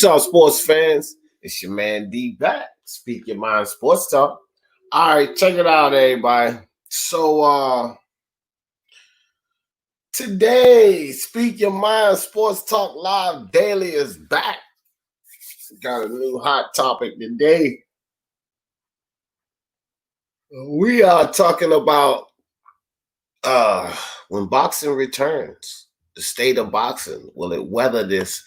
What's up, sports fans? It's your man D back. Speak Your Mind Sports Talk. All right, check it out, everybody. So today, Speak Your Mind Sports Talk Live Daily is back. Got a new hot topic today. We are talking about when boxing returns, the state of boxing. Will it weather this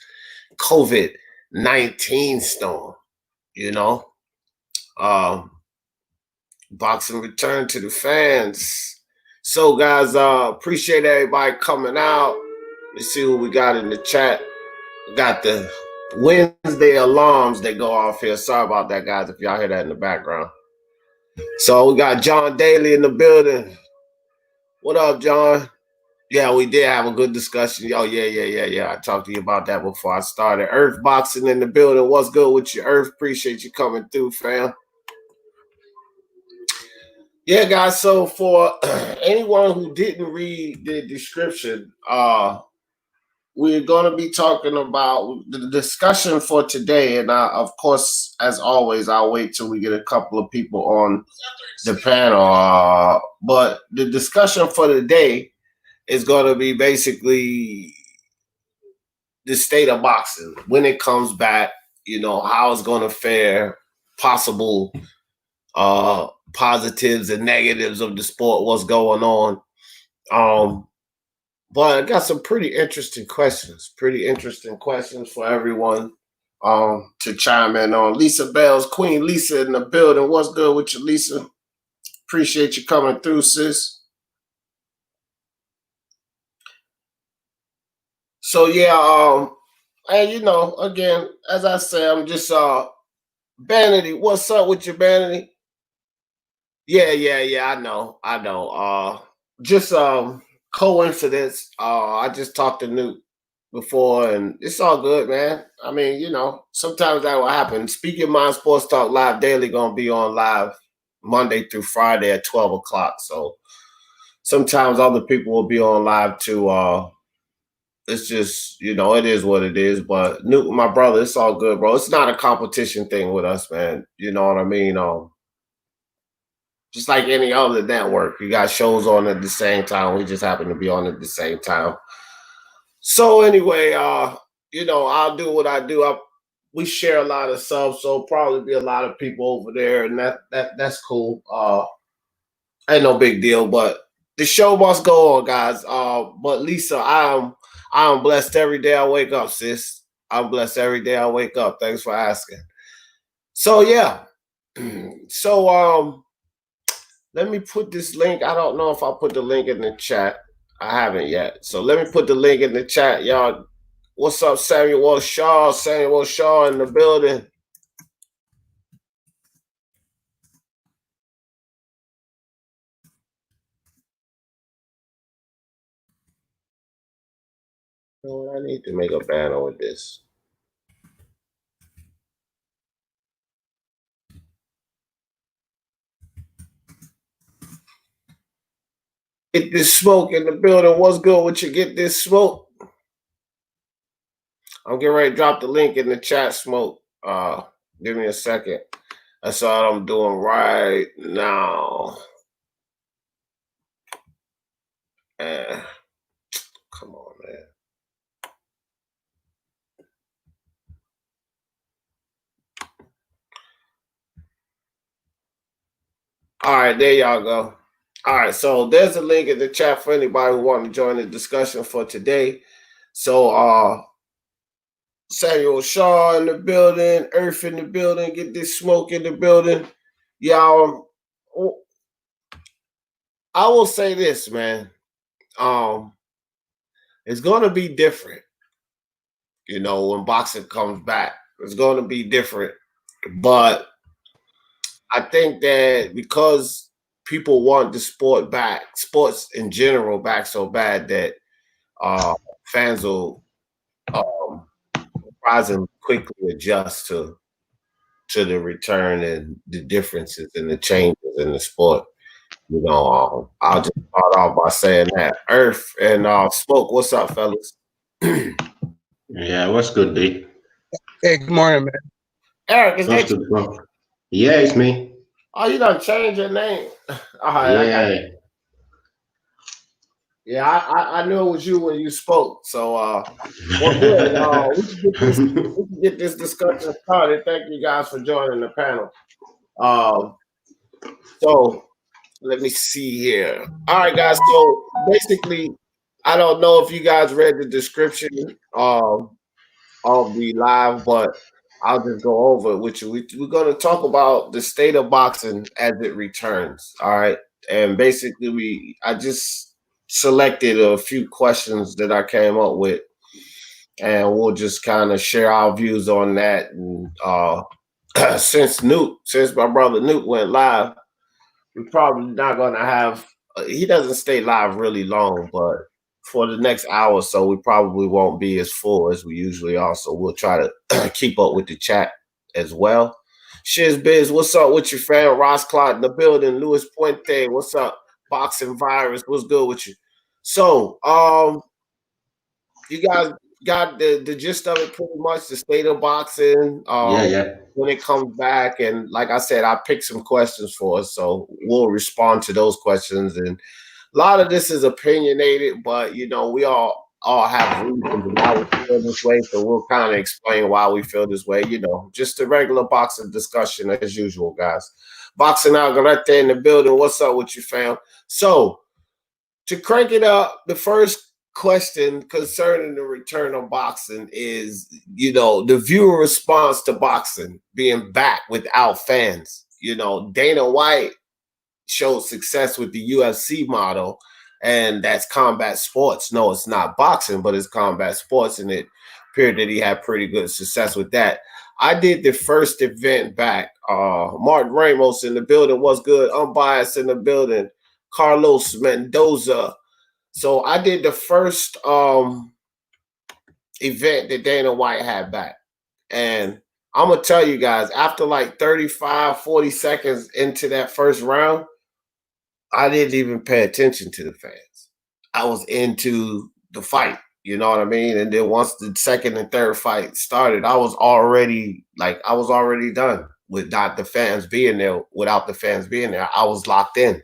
COVID-19 storm? You know, boxing return to the fans. So, guys, appreciate everybody coming out. Let's see what we got in the chat. We got the Wednesday alarms that go off here. Sorry about that, guys, if y'all hear that in the background. So we got John Daly in the building. What up, John? Yeah, we did have a good discussion. Oh, yeah. I talked to you about that before I started. Earth Boxing in the building. What's good with you, Earth? Appreciate you coming through, fam. Yeah, guys, so for anyone who didn't read the description, we're going to be talking about the discussion for today. And of course, as always, I'll wait till we get a couple of people on the panel. But the discussion for today is going to be basically the state of boxing, when it comes back, you know, how it's going to fare, possible positives and negatives of the sport, what's going on. But I got some pretty interesting questions for everyone to chime in on. Lisa Bell's Queen Lisa in the building. What's good with you, Lisa? Appreciate you coming through, sis. So yeah, and you know, again, as I say, I'm just Vanity. What's up with your Vanity? Yeah, I know. Just coincidence. I just talked to Newt before, and it's all good, man. I mean, you know, sometimes that will happen. Speak Your Mind Sports Talk Live Daily gonna be on live Monday through Friday at 12 o'clock. So sometimes other people will be on live too. It's just, you know, it is what it is. But Newt, my brother, it's all good, bro. It's not a competition thing with us, man. You know what I mean? Just like any other network, you got shows on at the same time. We just happen to be on at the same time. So anyway, you know, I'll do what I do. We share a lot of subs, so probably be a lot of people over there, and that's cool. Ain't no big deal, but the show must go on, guys. But Lisa, I'm blessed every day I wake up, sis. I'm blessed every day I wake up. Thanks for asking. So yeah, so let me put this link. I don't know if I put the link in the chat. I haven't yet. So let me put the link in the chat, y'all. What's up, Samuel Shaw? Samuel Shaw in the building. Oh, I need to make a banner with this. Get this smoke in the building. What's good with you? Get this smoke. I'm getting ready to drop the link in the chat, smoke. Give me a second. That's all I'm doing right now. Come on, man. All right, there y'all go. All right, so there's a link in the chat for anybody who want to join the discussion for today. So Samuel Shaw in the building, Earth in the building, get this smoke in the building. Y'all, I will say this, man. It's gonna be different. You know, when boxing comes back, it's gonna be different. But I think that because people want the sport back, sports in general back so bad that fans will surprisingly quickly adjust to the return and the differences and the changes in the sport. You know, I'll just start off by saying that. Earth and Smoke, what's up, fellas? Yeah, what's good, D? Hey, good morning, man. Eric, is that you? Yeah, it's me. Oh, you done changed your name. All right, yeah. I knew it was you when you spoke. So well good. We can get this discussion started. Thank you guys for joining the panel. So let me see here. All right, guys. So basically, I don't know if you guys read the description of the live, but I'll just go over it with you. We're going to talk about the state of boxing as it returns. All right, and basically, I just selected a few questions that I came up with, and we'll just kind of share our views on that. And since my brother Newt went live, we're probably not going to have. He doesn't stay live really long, but for the next hour or so, we probably won't be as full as we usually are. So we'll try to keep up with the chat as well. Shiz Biz, what's up with your fan? Ross Clot in the building. Louis Puente, what's up? Boxing Virus, what's good with you? So, you guys got the gist of it pretty much, the state of boxing. Yeah. When it comes back, and like I said, I picked some questions for us, so we'll respond to those questions. And a lot of this is opinionated, but you know, we all have reasons why we feel this way, so we'll kind of explain why we feel this way. You know, just a regular boxing discussion as usual, guys. Boxing Algarete in the building. What's up with you, fam? So to crank it up, the first question concerning the return of boxing is, you know, the viewer response to boxing being back without fans. You know, Dana White showed success with the UFC model, and that's combat sports. No, it's not boxing, but it's combat sports, and it appeared that he had pretty good success with that. I did the first event back. Martin Ramos in the building. What's good? Unbiased in the building. Carlos Mendoza. So I did the first event that Dana White had back. And I'm going to tell you guys, after like 35, 40 seconds into that first round, I didn't even pay attention to the fans. I was into the fight, you know what I mean? And then once the second and third fight started, I was already done without the fans being there. Without the fans being there, I was locked in.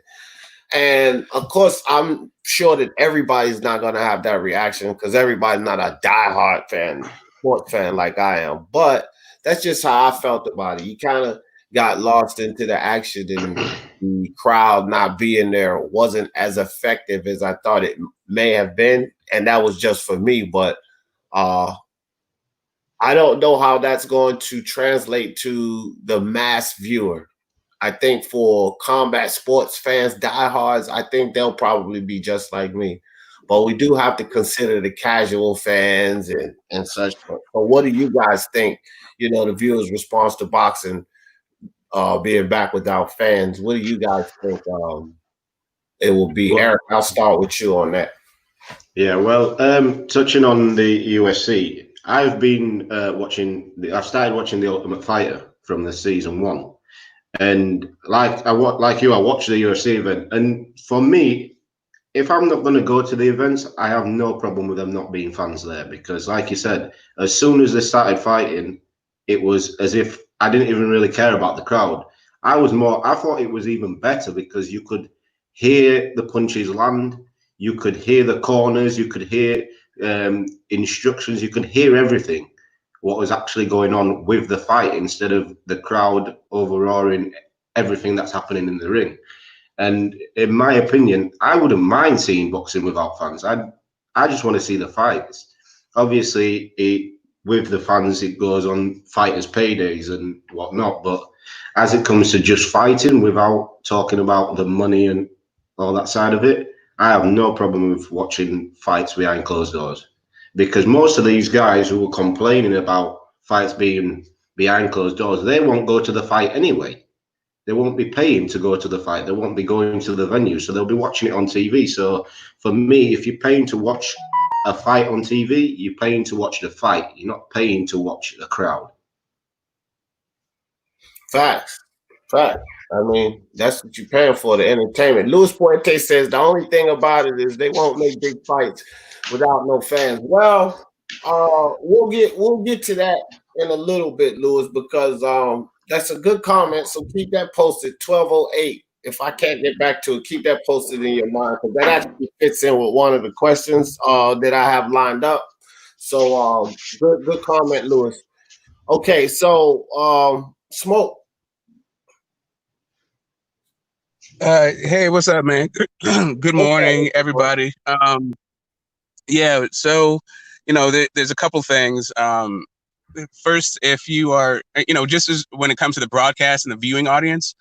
And of course, I'm sure that everybody's not going to have that reaction because everybody's not a diehard fan, sport fan like I am. But that's just how I felt about it. You kind of got lost into the action, and the crowd not being there wasn't as effective as I thought it may have been. And that was just for me. But I don't know how that's going to translate to the mass viewer. I think for combat sports fans, diehards, I think they'll probably be just like me. But we do have to consider the casual fans and such. But what do you guys think, you know, the viewers' response to boxing being back without fans? What do you guys think it will be? Well, Eric, I'll start with you on that. Yeah, well, touching on the UFC, I've been I've started watching The Ultimate Fighter from the season 1. And like I watched the UFC event, and for me, if I'm not going to go to the events, I have no problem with them not being fans there, because, like you said, as soon as they started fighting, it was as if I didn't even really care about the crowd. I thought it was even better because you could hear the punches land, you could hear the corners, you could hear instructions, you could hear everything. What was actually going on with the fight instead of the crowd overroaring everything that's happening in the ring. And in my opinion, I wouldn't mind seeing boxing without fans. I just want to see the fights. Obviously, with the fans, it goes on fighters' paydays and whatnot. But as it comes to just fighting without talking about the money and all that side of it, I have no problem with watching fights behind closed doors. Because most of these guys who are complaining about fights being behind closed doors, they won't go to the fight anyway. They won't be paying to go to the fight. They won't be going to the venue, so they'll be watching it on TV. So for me, if you're paying to watch a fight on TV, you're paying to watch the fight. You're not paying to watch the crowd. Facts. I mean, that's what you're paying for, the entertainment. Louis Puente says the only thing about it is they won't make big fights without no fans. Well, we'll get to that in a little bit, Lewis, because that's a good comment. So keep that posted. 12:08. If I can't get back to it, keep that posted in your mind because that actually fits in with one of the questions that I have lined up. So good comment, Lewis. Okay, so Smoke. Hey, what's up, man? Good morning, everybody. Yeah, so there's a couple things. First, if you are, just as when it comes to the broadcast and the viewing audience,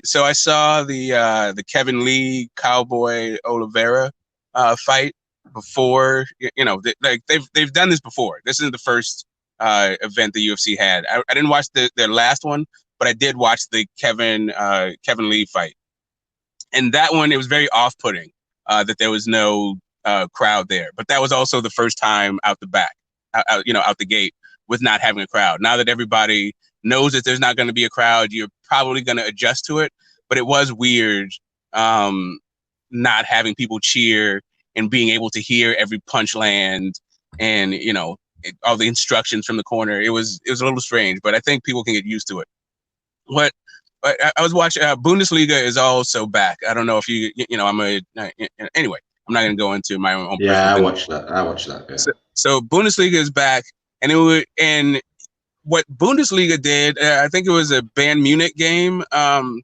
so I saw the Kevin Lee Cowboy Oliveira fight before. They've done this before. This isn't the first event the UFC had. I didn't watch their last one, but I did watch the Kevin Lee fight, and that one it was very off-putting that there was no crowd there. But that was also the first time out the gate with not having a crowd. Now that everybody knows that there's not going to be a crowd, you're probably going to adjust to it. But it was weird not having people cheer and being able to hear every punch land and all the instructions from the corner. It was a little strange, but I think people can get used to it. But I was watching Bundesliga is also back. I don't know if anyway. I'm not going to go into my own. Yeah, I watched that. Yeah. So Bundesliga is back, and what Bundesliga did, I think it was a Bayern Munich game, or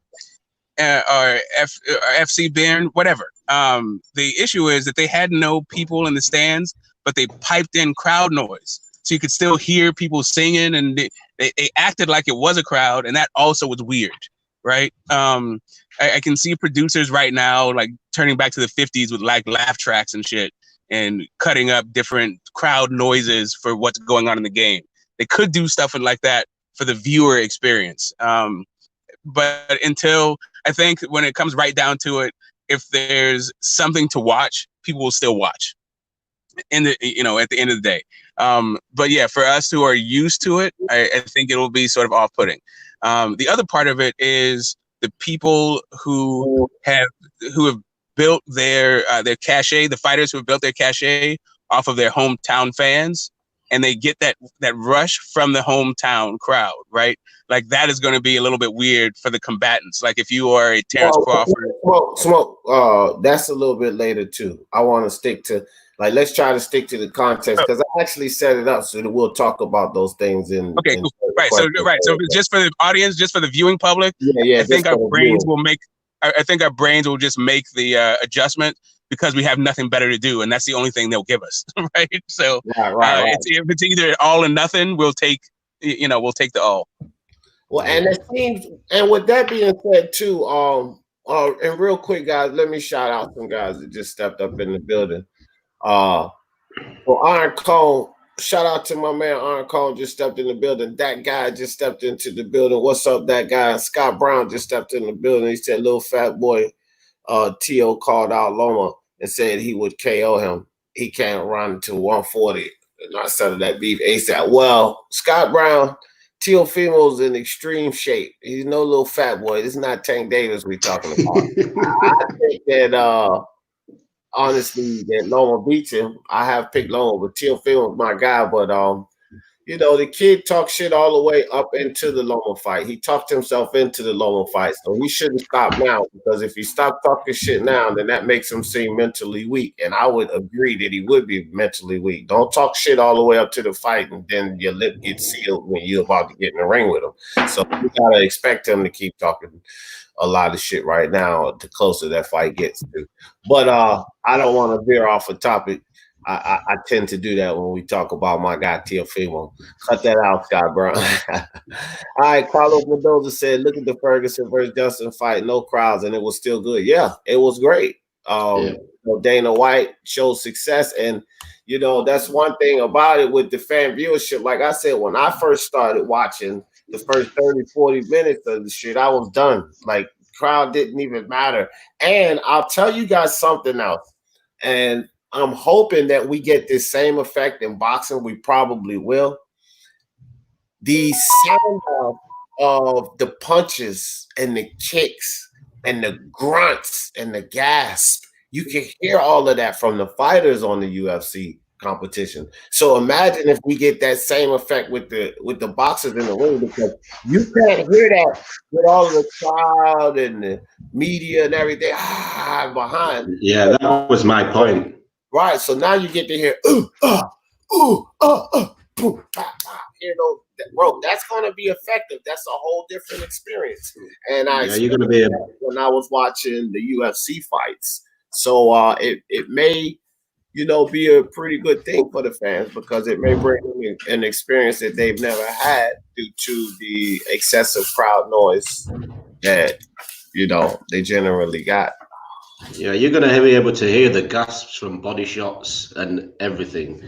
FC Bayern, whatever. The issue is that they had no people in the stands, but they piped in crowd noise, so you could still hear people singing, and they acted like it was a crowd, and that also was weird, right? I can see producers right now like turning back to the 50s with like laugh tracks and shit and cutting up different crowd noises for what's going on in the game. They could do stuff like that for the viewer experience. But until I think when it comes right down to it, if there's something to watch, people will still watch at the end of the day. But yeah, for us who are used to it, I think it'll be sort of off-putting. The other part of it is the people who have built their cachet, the fighters who have built their cachet off of their hometown fans, and they get that rush from the hometown crowd, right? Like that is going to be a little bit weird for the combatants. Like if you are a Terrence Crawford. Smoke, that's a little bit later too. I want to stick to let's try to stick to the context because I actually set it up so that we'll talk about those things Okay, cool. Right. So just for the audience, just for the viewing public, I think our brains will just make the adjustment because we have nothing better to do, and that's the only thing they'll give us, right? So right. If it's either all or nothing, we'll take the all. Well, and it seems, and with that being said too, and real quick, guys, let me shout out some guys that just stepped up in the building. Iron Cone, shout out to my man Iron Cone, just stepped in the building. That guy just stepped into the building. What's up, that guy? Scott Brown just stepped in the building. He said, little fat boy, T.O. called out Loma and said he would KO him. He can't run to 140. And I said that beef ASAP. Well, Scott Brown, Teofimo's in extreme shape. He's no little fat boy. This is not Tank Davis we're talking about. I think that honestly that Loma beats him. I have picked Loma, but Teofimo's my guy. But the kid talked shit all the way up into the Loma fight. He talked himself into the Loma fight, so he shouldn't stop now because if he stopped talking shit now, then that makes him seem mentally weak. And I would agree that he would be mentally weak. Don't talk shit all the way up to the fight, and then your lip gets sealed when you're about to get in the ring with him. So you gotta expect him to keep talking a lot of shit right now the closer that fight gets to. But I don't want to veer off a topic. I tend to do that when we talk about my guy Teofimo. Cut that out, Scott Brown. All right, Carlos Mendoza said, look at the Ferguson versus Justin fight, no crowds, and it was still good. Yeah, it was great. Dana White showed success, and that's one thing about it with the fan viewership. Like I said, when I first started watching the first 30, 40 minutes of the shit, I was done. Like, crowd didn't even matter. And I'll tell you guys something else, and I'm hoping that we get this same effect in boxing. We probably will. The sound of the punches and the kicks and the grunts and the gasp, you can hear all of that from the fighters on the UFC competition. So imagine if we get that same effect with the boxers in the ring, because you can't hear that with all of the crowd and the media and everything behind. Yeah, that was my point. Right. So now you get to hear boom, you know, bro, that's going to be effective. That's a whole different experience. And you're going to be when I was watching the UFC fights. So it may, you know, be a pretty good thing for the fans, because it may bring them an experience that they've never had due to the excessive crowd noise that, you know, they generally got. Yeah, you're going to be able to hear the gasps from body shots and everything.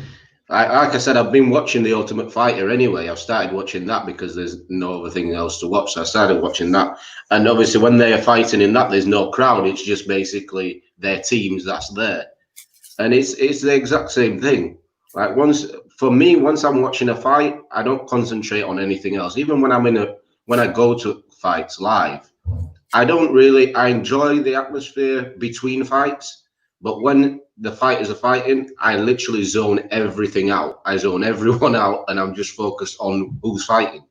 Like I said, I've been watching The Ultimate Fighter anyway. I've started watching that because there's no other thing else to watch. So I started watching that. And obviously when they are fighting in that, there's no crowd. It's just basically their teams that's there. And it's the exact same thing. Like once I'm watching a fight, I don't concentrate on anything else. Even when when I go to fights live, I enjoy the atmosphere between fights, but when the fighters are fighting, I literally zone everything out. I zone everyone out, and I'm just focused on who's fighting.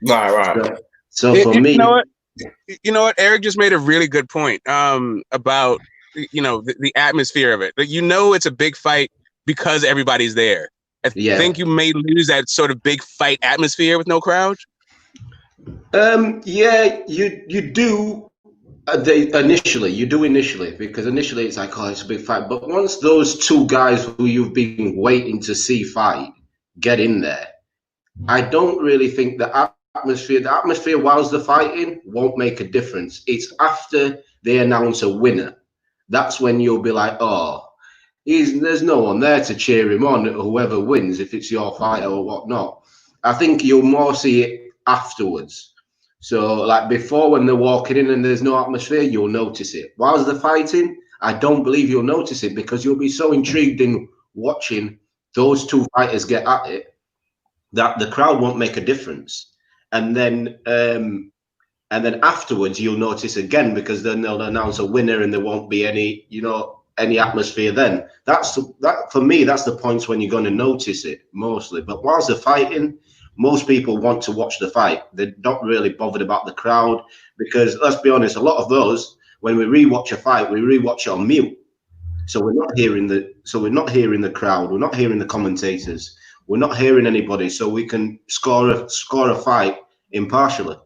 Right. So for me, you know what? Eric just made a really good point about, you know, the atmosphere of it. Like, you know, it's a big fight because everybody's there. I think you may lose that sort of big fight atmosphere with no crowd. Yeah, you do. Initially, because initially it's like, oh, it's a big fight. But once those two guys who you've been waiting to see fight get in there, I don't really think the atmosphere whilst they're fighting won't make a difference. It's after they announce a winner. That's when you'll be like, oh, there's no one there to cheer him on, whoever wins, if it's your fighter or whatnot. I think you'll more see it afterwards. So, like before, when they're walking in and there's no atmosphere, you'll notice it. Whilst they're fighting, I don't believe you'll notice it, because you'll be so intrigued in watching those two fighters get at it that the crowd won't make a difference. And then afterwards, you'll notice again, because then they'll announce a winner and there won't be any atmosphere then. For me, that's the points when you're going to notice it mostly. But whilst they're fighting, most people want to watch the fight. They're not really bothered about the crowd, because let's be honest, a lot of those, when we rewatch a fight, we rewatch it on mute. So we're not hearing the crowd, we're not hearing the commentators, we're not hearing anybody, so we can score a fight impartially.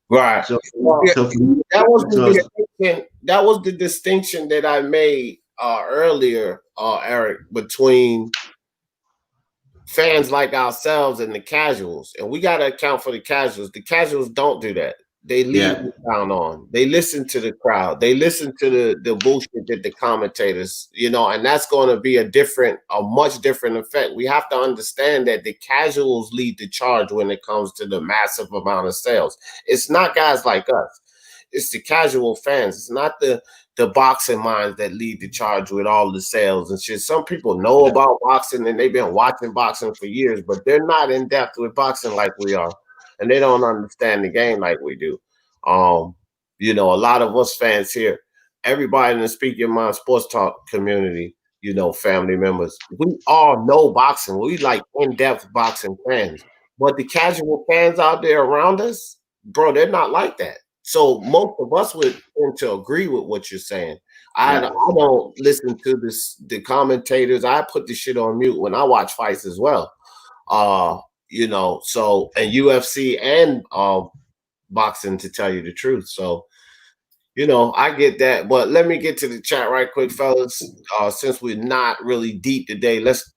Right. So that was the distinction that I made earlier, Eric, between fans like ourselves and the casuals. And we got to account for the casuals. The casuals don't do that. They leave the sound on. They listen to the crowd. They listen to the bullshit that the commentators, you know, and that's going to be a much different effect. We have to understand that the casuals lead the charge when it comes to the massive amount of sales. It's not guys like us. It's the casual fans. It's not the boxing minds that lead the charge with all the sales and shit. Some people know about boxing and they've been watching boxing for years, but they're not in depth with boxing like we are. And they don't understand the game like we do. You know, a lot of us fans here, everybody in the Speak Your Mind Sports Talk community, you know, family members, we all know boxing. We like in-depth boxing fans. But the casual fans out there around us, bro, they're not like that. So most of us would tend to agree with what you're saying. I don't listen to the commentators. I put the shit on mute when I watch fights as well. You know, so, and UFC and boxing, to tell you the truth. So, you know, I get that. But let me get to the chat right quick, fellas. Since we're not really deep today, let's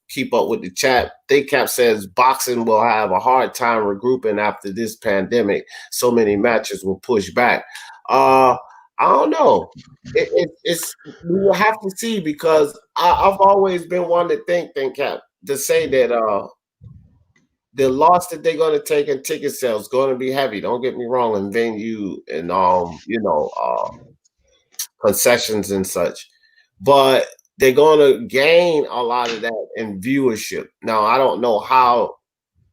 keep up with the chat. ThinkCap says boxing will have a hard time regrouping after this pandemic. So many matches will push back. I don't know. It's we will have to see, because I've always been one to ThinkCap to say that the loss that they're going to take in ticket sales is going to be heavy. Don't get me wrong, in venue and you know, concessions and such, but they're going to gain a lot of that in viewership. Now, I don't know how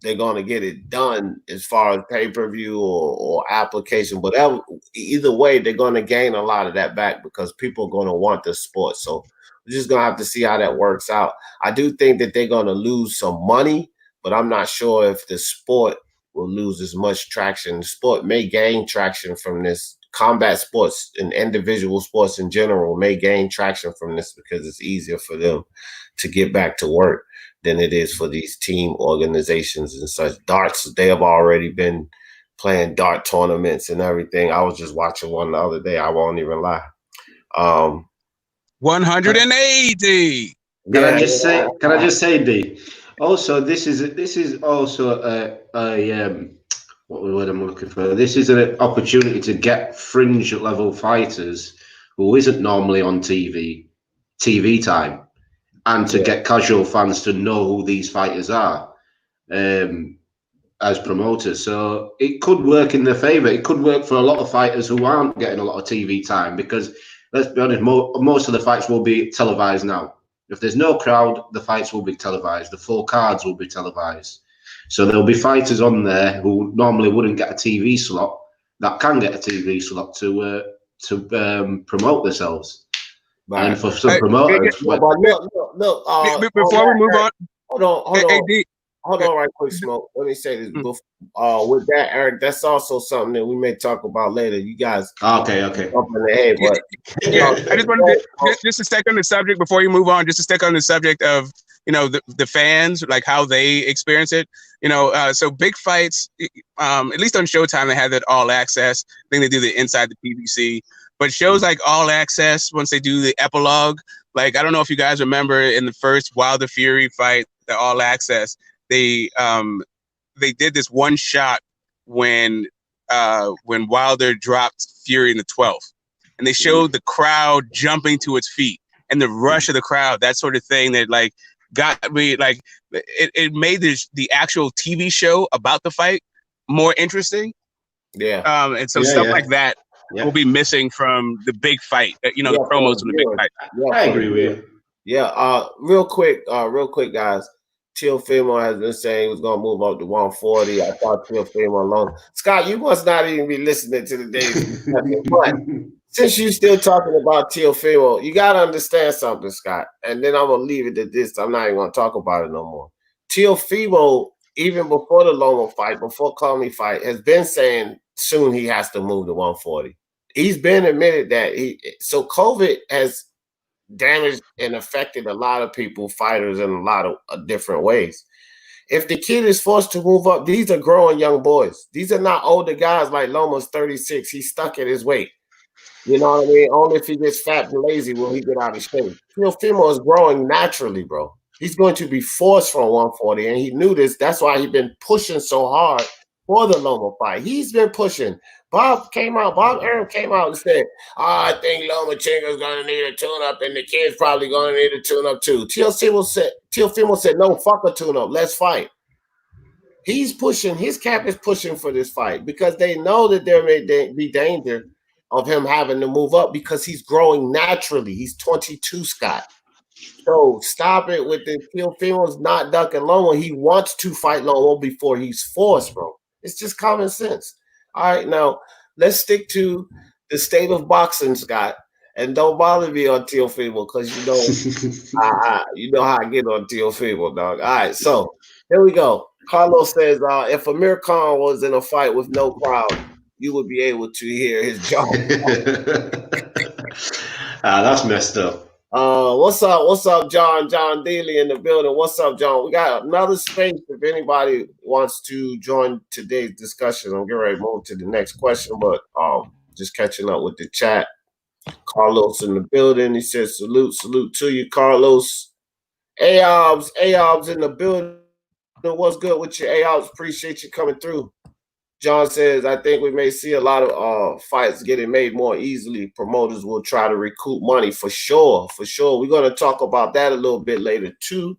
they're going to get it done as far as pay-per-view or application, whatever. Either way, they're going to gain a lot of that back because people are going to want the sport. So We're just gonna have to see how that works out. I do think that they're gonna lose some money, but I'm not sure if the sport will lose as much traction. The sport may gain traction from this. Combat sports and individual sports in general may gain traction from this because it's easier for them to get back to work than it is for these team organizations and such. Darts, they have already been playing dart tournaments and everything. I was just watching one the other day. I won't even lie. 180. Can I just say, D? Also, this is also what word I'm looking for. This is an opportunity to get fringe level fighters who isn't normally on TV time, and to get casual fans to know who these fighters are as promoters. So it could work in their favor. It could work for a lot of fighters who aren't getting a lot of TV time, because let's be honest, most of the fights will be televised now. If there's no crowd, the fights will be televised. The full cards will be televised. So there'll be fighters on there who normally wouldn't get a TV slot that can get a TV slot to promote themselves. Right. And for some promoters, look, before we move on, hold on, right quick, Smoke. Let me say this. With that, Eric, that's also something that we may talk about later. You guys, okay. Up in the head, but I just wanted just to stick on the subject before you move on. Just to stick on the subject of the fans, like how they experience it. So big fights, at least on Showtime, they have that all access. I think they do the Inside the PBC. But shows like All Access, once they do the epilogue, like I don't know if you guys remember in the first Wilder Fury fight, the All Access, they did this one shot when Wilder dropped Fury in the 12th, and they showed the crowd jumping to its feet and the rush of the crowd, that sort of thing that like got me, like it made the actual TV show about the fight more interesting. Yeah. And so stuff like that will be missing from the big fight, the promos from the big fight. Yeah, I agree with you. Yeah. Real quick, guys. Teofimo has been saying he was going to move up to 140. I thought Teofimo alone. Scott, you must not even be listening to the days. But since you're still talking about Teofimo, you got to understand something, Scott. And then I'm going to leave it at this. I'm not even going to talk about it no more. Teofimo, even before the Loma fight, before Comey fight, has been saying soon he has to move to 140. He's been admitted that so COVID has damaged and affected a lot of people, fighters, in a lot of different ways. If the kid is forced to move up, these are growing young boys. These are not older guys like Loma's 36. He's stuck at his weight. You know what I mean? Only if he gets fat and lazy will he get out of shape. Teofimo is growing naturally, bro. He's going to be forced from 140, and he knew this. That's why he's been pushing so hard for the Loma fight. He's been pushing. Bob Arum came out and said, I think Lomachenko's going to need a tune-up, and the kid's probably going to need a tune-up too. Teofimo said, no, fuck a tune-up. Let's fight. He's pushing. His camp is pushing for this fight because they know that there may be danger of him having to move up because he's growing naturally. He's 22, Scott. So stop it with the Teofimo's not ducking Loma. He wants to fight Loma before he's forced, bro. It's just common sense. All right, now let's stick to the state of boxing, Scott, and don't bother me on Teofimo because you know how I get on Teofimo, dog. All right, so here we go. Carlos says, if Amir Khan was in a fight with no crowd, you would be able to hear his jaw. That's messed up. What's up, John? John Daly in the building. What's up, John? We got another space if anybody wants to join today's discussion. I'm getting ready to move to the next question, but just catching up with the chat. Carlos in the building. He says, salute to you, Carlos. Aob's in the building. What's good with you, Aob's? Appreciate you coming through. John says, I think we may see a lot of fights getting made more easily. Promoters will try to recoup money for sure. We're going to talk about that a little bit later too.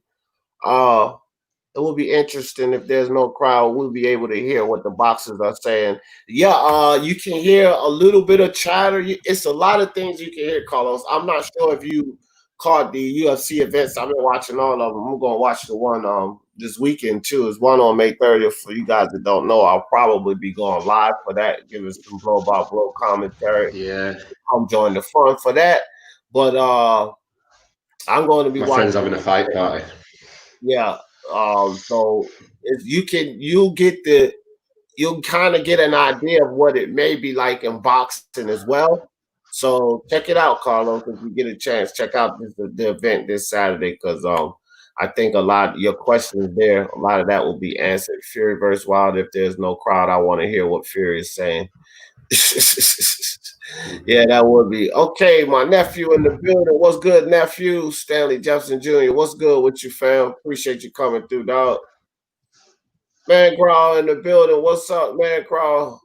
It will be interesting if there's no crowd. We'll be able to hear what the boxers are saying. Yeah, you can hear a little bit of chatter. It's a lot of things you can hear, Carlos. I'm not sure if you caught the UFC events. I've been watching all of them. I'm going to watch the one this weekend too. There's one on May 30th. For you guys that don't know, I'll probably be going live for that. Give us some blow commentary. Yeah. Come join the fun for that. But I'm going to be My watching. friend's having a fight party. Yeah. So if you'll kind of get an idea of what it may be like in boxing as well. So check it out, Carlos. If you get a chance, check out the event this Saturday, because I think a lot of your questions there, a lot of that will be answered. Fury versus Wilder. If there's no crowd, I want to hear what Fury is saying. Yeah, that would be okay. My nephew in the building. What's good, nephew? Stanley Jefferson Jr. What's good with you, fam? Appreciate you coming through, dog. Man Crawl in the building. What's up, Man Crawl?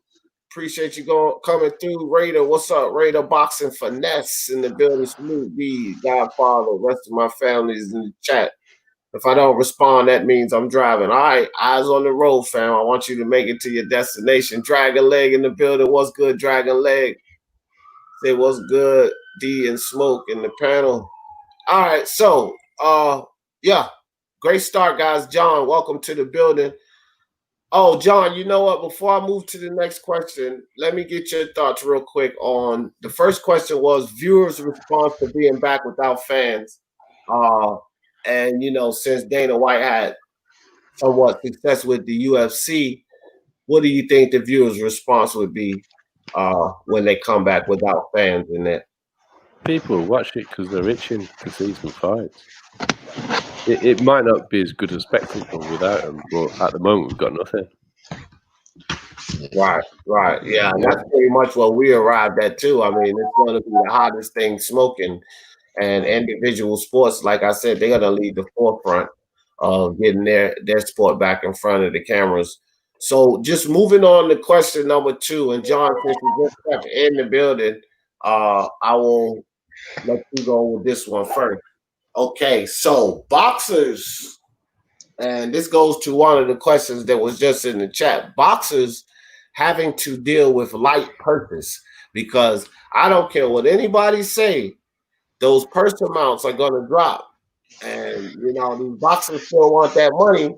Appreciate you coming through. Raider, what's up? Raider Boxing Finesse in the building. Salute B, Godfather. Rest of my family is in the chat. If I don't respond, that means I'm driving. All right, eyes on the road, fam. I want you to make it to your destination. Dragon Leg in the building. What's good, Dragon Leg? Say what's good, D and Smoke in the panel. All right, so yeah, great start, guys. John, welcome to the building. Oh, John, you know what? Before I move to the next question, let me get your thoughts real quick on the first question was viewers' response to being back without fans. And, since Dana White had somewhat success with the UFC, what do you think the viewers' response would be when they come back without fans in it? People watch it because they're itching to see some fights. It might not be as good a spectacle without them, but at the moment we've got nothing. Right. Yeah, that's pretty much what we arrived at too. I mean, it's going to be the hottest thing smoking, and individual sports, like I said, they're going to lead the forefront of getting their sport back in front of the cameras. So just moving on to question number 2, and John, since you just stepped in the building, I will let you go with this one first. Okay, so boxers, and this goes to one of the questions that was just in the chat. Boxers having to deal with light purses, because I don't care what anybody say, those purse amounts are going to drop. And, these boxers still want that money,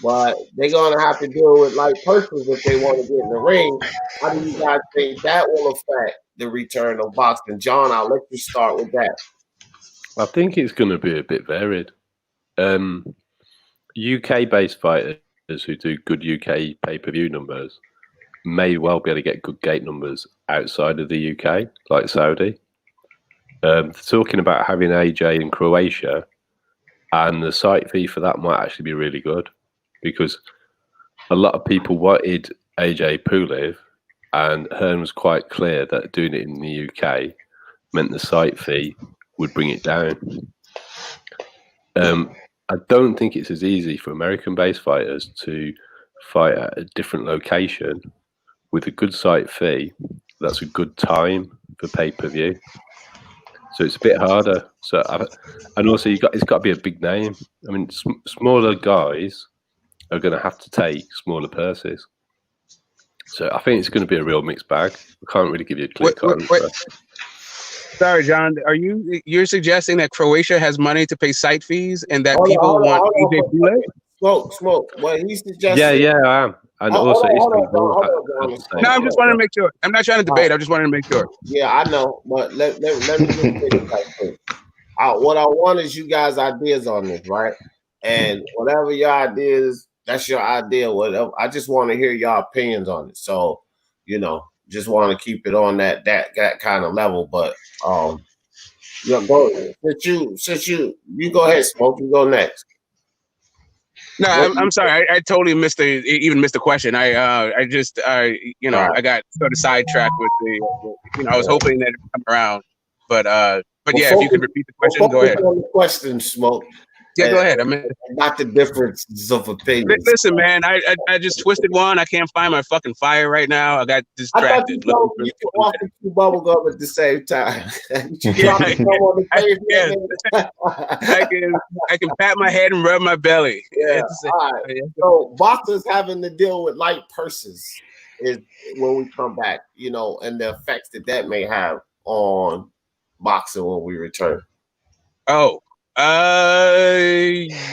but they're going to have to deal with light purses if they want to get in the ring. How do you guys think that will affect the return of boxing? John, I'll let you start with that. I think it's going to be a bit varied. UK-based fighters who do good UK pay-per-view numbers may well be able to get good gate numbers outside of the UK, like Saudi. Talking about having AJ in Croatia, and the site fee for that might actually be really good, because a lot of people wanted AJ Pulev, and Hearn was quite clear that doing it in the UK meant the site fee would bring it down. I don't think it's as easy for American-based fighters to fight at a different location with a good site fee. That's a good time for pay-per-view. So it's a bit harder. So, and also it's got to be a big name. I mean, smaller guys are going to have to take smaller purses. So I think it's going to be a real mixed bag. I can't really give you a clear answer. Sorry, John. You're suggesting that Croatia has money to pay site fees, and that people want AJ Pulev? Smoke. What he suggested? Yeah, I am. And also, no, I'm just wanting to make sure. I'm not trying to debate. I'm just wanting to make sure. Yeah, I know, but let me just say this right quick. What I want is you guys' ideas on this, right? And whatever your ideas, that's your idea. Whatever. I just want to hear your opinions on it. So, just want to keep it on that kind of level. But go since you go ahead, Smoke. You go next. No, I'm sorry. I totally missed the question. I got sort of sidetracked with I was hoping that it would come around, but yeah, if you could repeat the question, go ahead. On the question, Smoke. Yeah, go ahead. Not the differences of opinion. Listen, man, I just twisted one. I can't find my fucking fire right now. I got distracted. You can walk and chew bubble gum at the same time. I can pat my head and rub my belly. Yeah. All right. So boxers having to deal with light purses is when we come back, and the effects that may have on boxing when we return. Oh.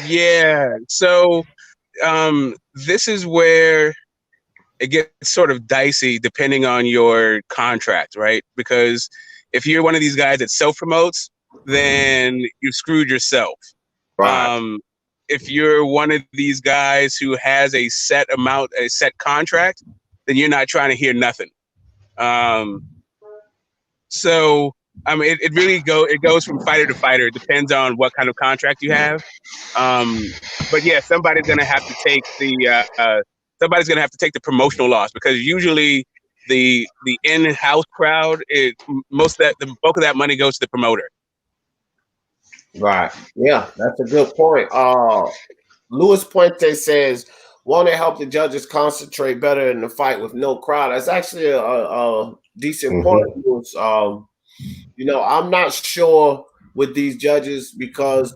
Yeah. So, this is where it gets sort of dicey depending on your contract, right? Because if you're one of these guys that self-promotes, then you screwed yourself. Right. If you're one of these guys who has a set amount, a set contract, then you're not trying to hear nothing. So I mean, it really goes from fighter to fighter. It depends on what kind of contract you have. But yeah, somebody's gonna have to take the promotional loss, because usually the in-house crowd, the bulk of that money goes to the promoter. Right. Yeah, that's a good point. Luis Puente says, won't it help the judges concentrate better in the fight with no crowd? That's actually a decent point. You know, I'm not sure with these judges, because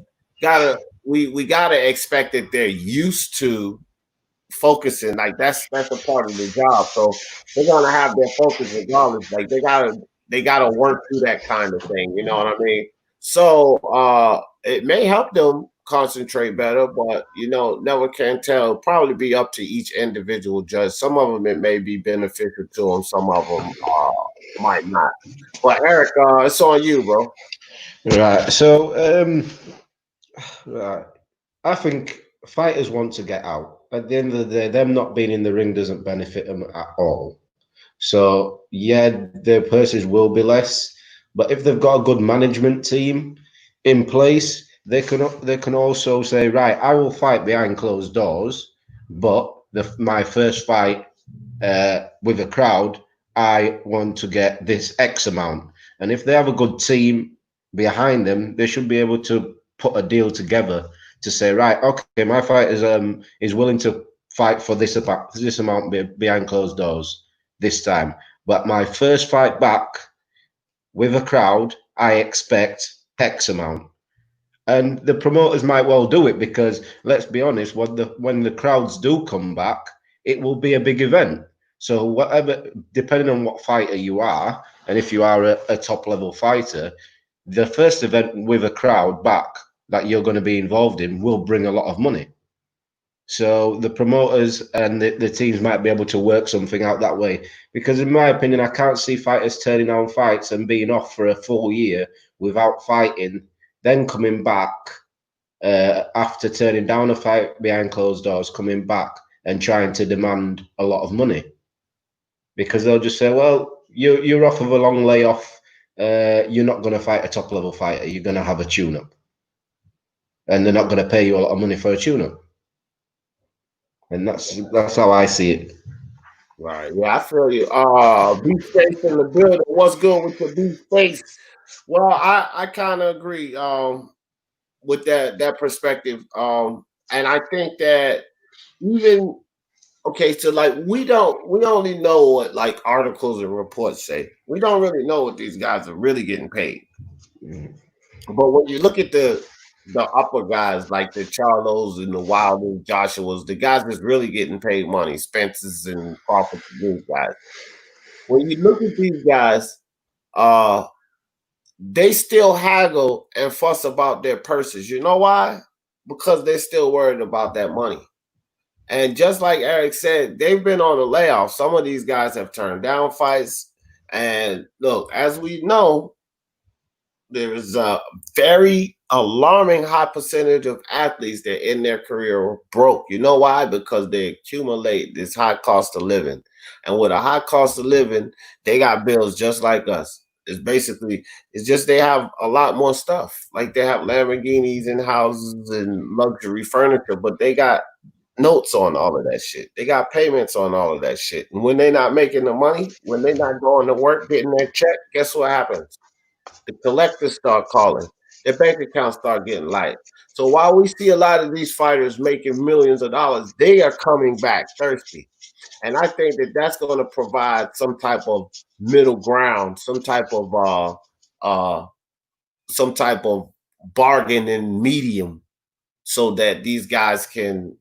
we gotta expect that they're used to focusing. Like that's a part of the job. So they're gonna have their focus regardless. Like they gotta work through that kind of thing. You know what I mean? So it may help them concentrate better, but you know, never can tell. It'll probably be up to each individual judge. Some of them it may be beneficial to them, some of them might not. But Eric, it's on you, bro. Right. So right. I think fighters want to get out. At the end of the day, them not being in the ring doesn't benefit them at all. So yeah, their purses will be less, but if they've got a good management team in place, they can also say, right, I will fight behind closed doors, but my first fight with a crowd, I want to get this X amount. And if they have a good team behind them, they should be able to put a deal together to say, right, okay, my fight is willing to fight for this amount behind closed doors this time, but my first fight back with a crowd, I expect X amount. And the promoters might well do it, because let's be honest, when the crowds do come back, it will be a big event. So whatever, depending on what fighter you are, and if you are a top level fighter, the first event with a crowd back that you're going to be involved in will bring a lot of money. So the promoters and the teams might be able to work something out that way. Because in my opinion, I can't see fighters turning down fights and being off for a full year without fighting, then coming back after turning down a fight behind closed doors, coming back and trying to demand a lot of money. Because they'll just say, well, you're off of a long layoff. You're not going to fight a top level fighter. You're going to have a tune-up. And they're not going to pay you a lot of money for a tune-up. And that's how I see it. Right. Yeah, I feel you. Beefcake in the building. What's good with your beefcake? Well, I kind of agree with that perspective. And I think that even so like we only know what like articles and reports say. We don't really know what these guys are really getting paid. But when you look at the upper guys like the Charlos and the Wilders, Joshua's, the guys that's really getting paid money, Spencer's and Crawford, these guys. When you look at these guys, they still haggle and fuss about their purses. You know why? Because they're still worried about that money. And just like Eric said, they've been on a layoff. Some of these guys have turned down fights. And look, as we know, there is a very alarming high percentage of athletes that in their career are broke. You know why? Because they accumulate this high cost of living. And with a high cost of living, they got bills just like us. It's just they have a lot more stuff. Like they have Lamborghinis and houses and luxury furniture, but they got notes on all of that shit. They got payments on all of that shit. And when they're not making the money, when they're not going to work, getting their check, guess what happens? The collectors start calling. Their bank accounts start getting light. So while we see a lot of these fighters making millions of dollars, they are coming back thirsty. And I think that that's going to provide some type of middle ground, some type of bargaining medium, so that these guys can,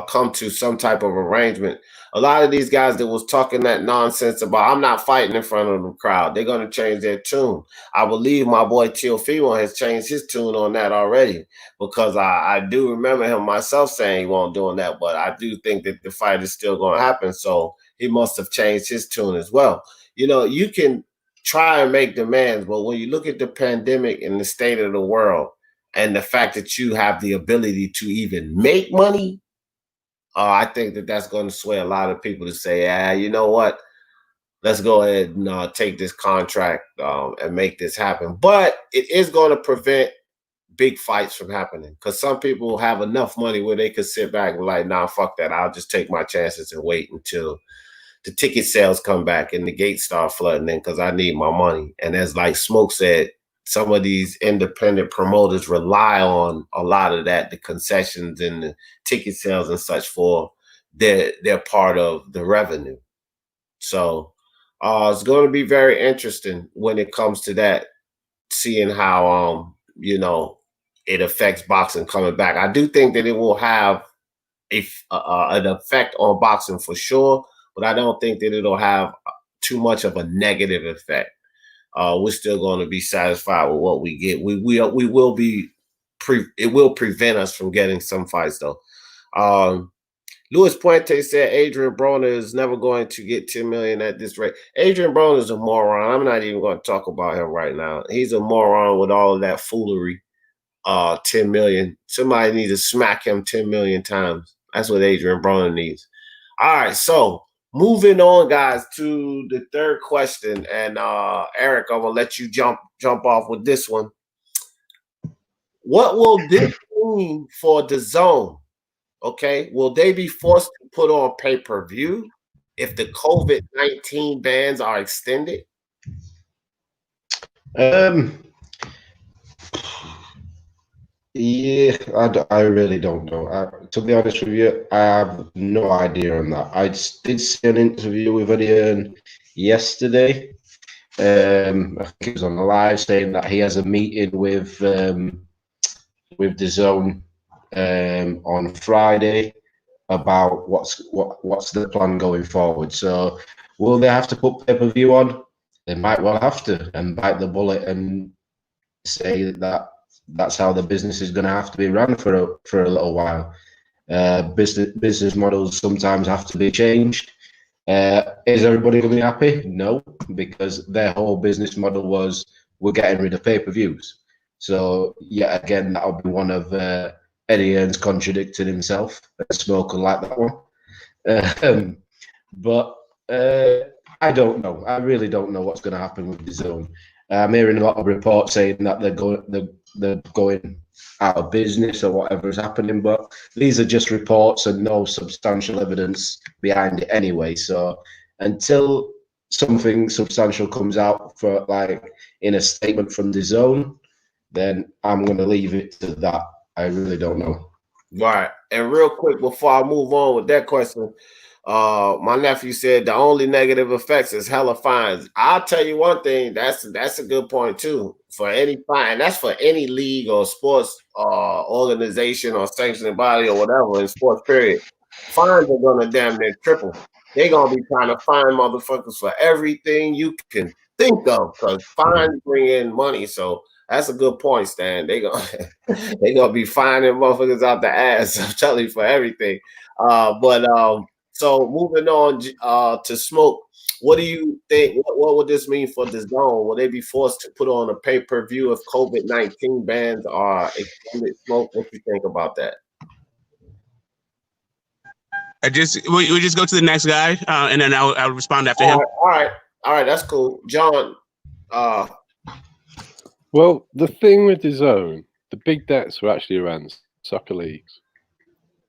come to some type of arrangement. A lot of these guys that was talking that nonsense about I'm not fighting in front of the crowd, they're going to change their tune. I believe my boy Teofimo has changed his tune on that already, because I do remember him myself saying he won't doing that, but I do think that the fight is still going to happen. So he must have changed his tune as well. You can try and make demands. But when you look at the pandemic and the state of the world and the fact that you have the ability to even make money, I think that that's going to sway a lot of people to say, you know what? Let's go ahead and take this contract and make this happen. But it is going to prevent big fights from happening, because some people have enough money where they could sit back and be like, nah, fuck that. I'll just take my chances and wait until the ticket sales come back and the gates start flooding in, because I need my money. And as like Smoke said, some of these independent promoters rely on a lot of that, the concessions and the ticket sales and such, for they're part of the revenue. So it's going to be very interesting when it comes to that, seeing how you know, it affects boxing coming back. I do think that it will have an effect on boxing for sure, but I don't think that it'll have too much of a negative effect. We're still going to be satisfied with what we get. We will be. It will prevent us from getting some fights though. Luis Puente said Adrian Broner is never going to get 10 million at this rate. Adrian Broner is a moron. I'm not even going to talk about him right now. He's a moron with all of that foolery. 10 million. Somebody needs to smack him 10 million times. That's what Adrian Broner needs. All right, so moving on, guys, to the third question. And Eric, I'm gonna let you jump off with this one. What will this mean for DAZN? Okay, will they be forced to put on pay-per-view if the COVID-19 bans are extended? Yeah, I really don't know. To be honest with you, I have no idea on that. I did see an interview with Eddie yesterday. I think it was on the live, saying that he has a meeting with DAZN on Friday about what's the plan going forward. So will they have to put pay-per-view on? They might well have to, and bite the bullet and say that that's how the business is going to have to be run for a little while. Business models sometimes have to be changed. Is everybody going to be happy? No, because their whole business model was, we're getting rid of pay-per-views. So yet again, that'll be one of Eddie Hearn's contradicting himself. Smoke will like that one. But I don't know. I really don't know what's going to happen with DAZN. I'm hearing a lot of reports saying that they're going out of business or whatever is happening, but these are just reports and no substantial evidence behind it anyway. So until something substantial comes out for, like, in a statement from DAZN, then I'm going to leave it to that. I really don't know. Right. And real quick, before I move on with that question, my nephew said the only negative effects is hella fines. I'll tell you one thing, that's a good point too. For any fine, that's for any league or sports organization or sanctioning body or whatever in sports, period. Fines are gonna damn near triple. They're gonna be trying to fine motherfuckers for everything you can think of, because fines bring in money. So that's a good point, Stan. They gonna be fining motherfuckers out the ass. I'm telling you, for everything. So moving on to Smoke, what do you think? What would this mean for DAZN? Will they be forced to put on a pay-per-view if COVID-19 bans are extended? Smoke, what you think about that? We just go to the next guy, and then I'll respond after him. All right, that's cool. John. Well, the thing with DAZN, the big debts are actually around soccer leagues.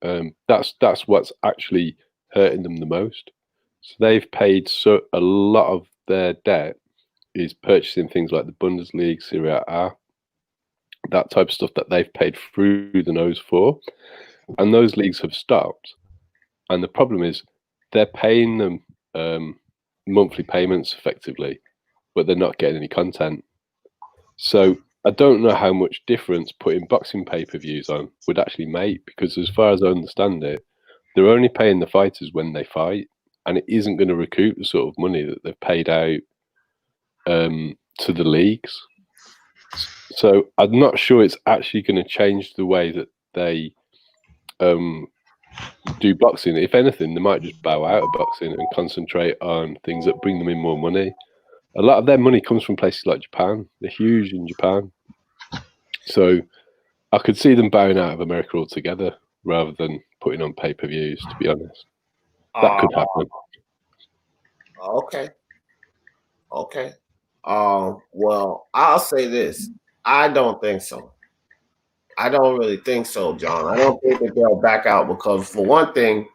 That's what's actually hurting them the most. So they've paid a lot of their debt is purchasing things like the Bundesliga, Serie A, that type of stuff that they've paid through the nose for, and those leagues have stopped. And the problem is they're paying them monthly payments effectively, but they're not getting any content. So I don't know how much difference putting boxing pay-per-views on would actually make, because as far as I understand it, they're only paying the fighters when they fight, and it isn't going to recoup the sort of money that they've paid out to the leagues. So I'm not sure it's actually going to change the way that they do boxing. If anything, they might just bow out of boxing and concentrate on things that bring them in more money. a lot of their money comes from places like Japan. They're huge in Japan. So I could see them bowing out of America altogether rather than putting on pay-per-views, to be honest. That could happen. Okay. Well, I'll say this. I don't think so. I don't really think so, John. I don't think that they'll back out because, for one thing,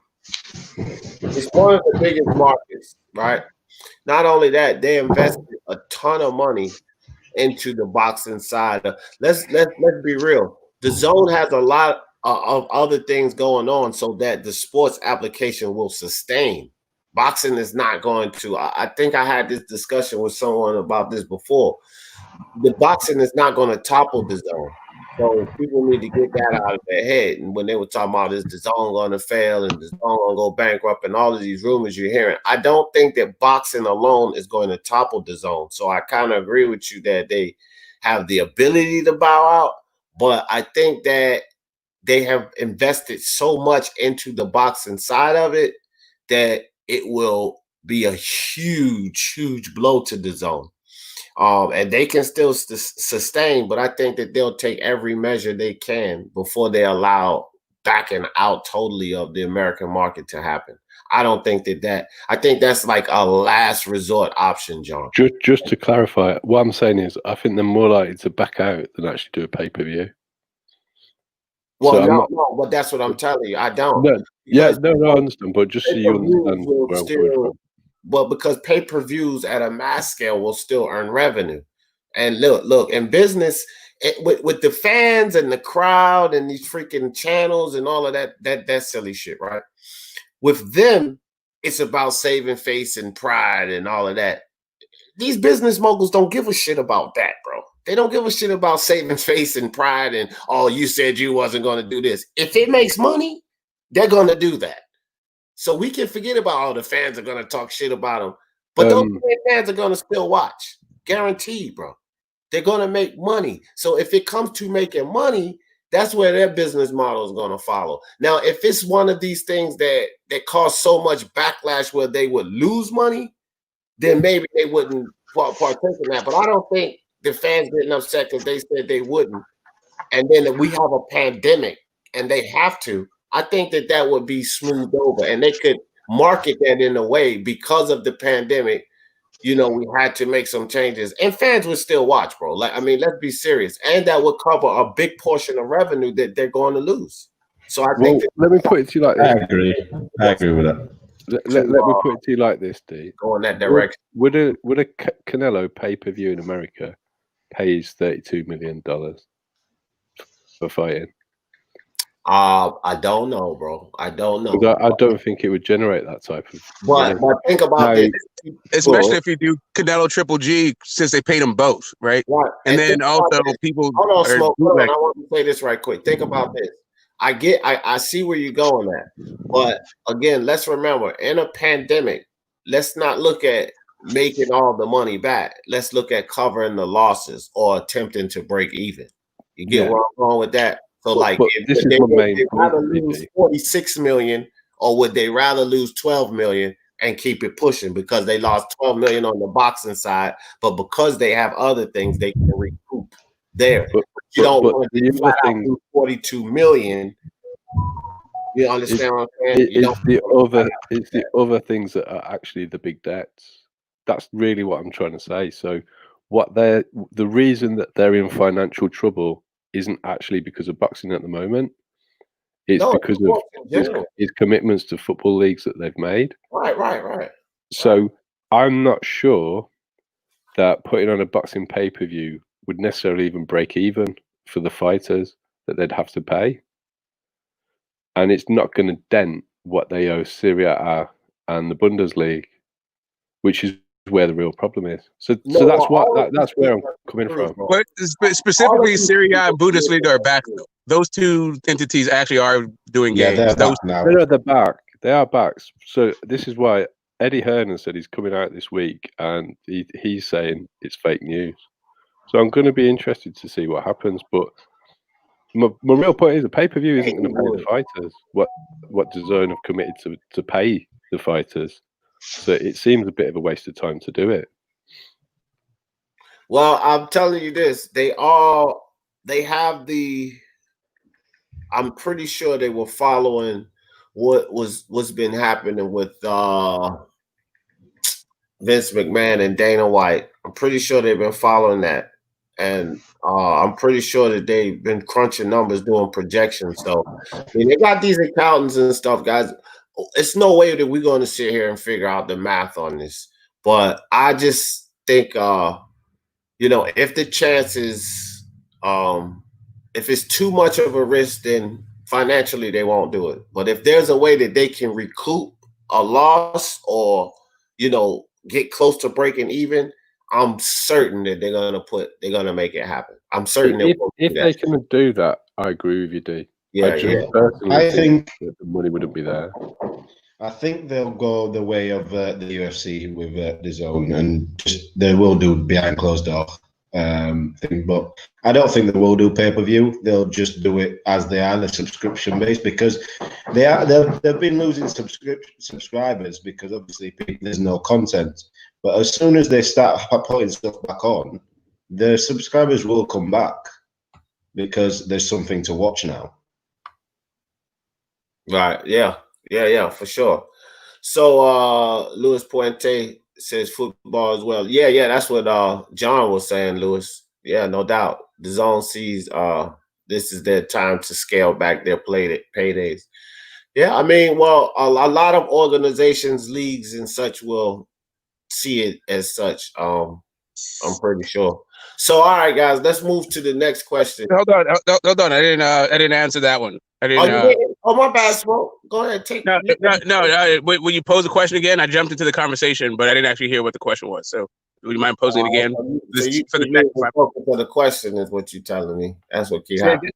it's one of the biggest markets, right? Not only that, they invested a ton of money into the boxing side. Let's be real. The zone has a lot of other things going on so that the sports application will sustain. Boxing is not going to. I think I had this discussion with someone about this before. The boxing is not going to topple the zone. So people need to get that out of their head. And when they were talking about is the zone going to fail and the zone going to go bankrupt and all of these rumors you're hearing, I don't think that boxing alone is going to topple the zone. So I kind of agree with you that they have the ability to bow out, but I think that they have invested so much into the boxing side of it that it will be a huge, huge blow to the zone. And they can still sustain, but I think that they'll take every measure they can before they allow backing out totally of the American market to happen. I don't think that I think that's like a last resort option, John. Just to clarify, what I'm saying is I think they're more likely to back out than actually do a pay-per-view. Well, so no, but that's what I'm telling you. I don't. No, I understand, but just so you understand where I'm coming from. But because pay-per-views at a mass scale will still earn revenue. And look, in business, with the fans and the crowd and these freaking channels and all of that silly shit, right? With them, it's about saving face and pride and all of that. These business moguls don't give a shit about that, bro. They don't give a shit about saving face and pride and, oh, you said you wasn't going to do this. If it makes money, they're going to do that. So we can forget about all the fans are going to talk shit about them. But those fans are going to still watch. Guaranteed, bro. They're going to make money. So if it comes to making money, that's where their business model is going to follow. Now, if it's one of these things that cause so much backlash where they would lose money, then maybe they wouldn't partake in that. But I don't think the fans getting upset because they said they wouldn't. And then we have a pandemic and they have to. I think that would be smoothed over and they could market that in a way because of the pandemic. You know, we had to make some changes and fans would still watch, bro. Like, I mean, let's be serious. And that would cover a big portion of revenue that they're going to lose. So I think let me put it to you like this. I agree with that. Let me put it to you like this, D. Go in that direction. Would a Canelo pay-per-view in America pays $32 million for fighting? I don't know, bro. I don't know. I don't think it would generate that type of. But think about this, especially if you do Canelo Triple G, since they paid them both, right? And then also people. Hold on, Smoke. I want to say this right quick. Think about this. I see where you're going at, but again, let's remember, in a pandemic, let's not look at making all the money back. Let's look at covering the losses or attempting to break even. You get where I'm going with that? So, like, if they would rather lose 46 million, or would they rather lose 12 million and keep it pushing because they lost 12 million on the boxing side, but because they have other things they can recoup there. But you don't want to do 42 million. You understand what I'm saying? It's the other things that are actually the big debts. That's really what I'm trying to say. So, the reason that they're in financial trouble isn't actually because of boxing at the moment. It's because of his commitments to football leagues that they've made. Right. So I'm not sure that putting on a boxing pay-per-view would necessarily even break even for the fighters that they'd have to pay. And it's not going to dent what they owe Serie A and the Bundesliga, which is where the real problem is. So that's where I'm coming from. But specifically, Serie A and Bundesliga are back. Those two entities actually are doing games. They're back now. They're back. They are back. So this is why Eddie Hearn said he's coming out this week, and he's saying it's fake news. So I'm going to be interested to see what happens. But my real point is the pay-per-view isn't going to pay the fighters what DAZN have committed to pay the fighters. So it seems a bit of a waste of time to do it. Well, I'm telling you this, they have the. I'm pretty sure they were following what's been happening with Vince McMahon and Dana White. I'm pretty sure they've been following that, and I'm pretty sure that they've been crunching numbers, doing projections. So, I mean, they got these accountants and stuff, guys. It's no way that we're going to sit here and figure out the math on this. But I just think, if the chances, if it's too much of a risk, then financially they won't do it. But if there's a way that they can recoup a loss or, get close to breaking even, I'm certain that they're gonna make it happen. I'm certain if they can do that, I agree with you, D. Yeah, I think the money wouldn't be there. I think they'll go the way of the UFC with DAZN, and they will do behind closed door thing. But I don't think they will do pay-per-view. They'll just do it as they are, the subscription based, because they've been losing subscribers because obviously there's no content. But as soon as they start putting stuff back on, the subscribers will come back because there's something to watch now. Right. Yeah, for sure. So Luis Puente says football as well. Yeah, that's what John was saying, Luis. Yeah, no doubt. The zone sees this is their time to scale back their paydays. Yeah, I mean, well, a lot of organizations, leagues, and such will see it as such. I'm pretty sure. So, all right, guys, let's move to the next question. Hold on. I didn't answer that one. I didn't. Oh, my bad, Smoke. Go ahead, take. No. When you pose the question again, I jumped into the conversation, but I didn't actually hear what the question was. So, would you mind posing it again? So for the question is what you're telling me. That's what keep happening.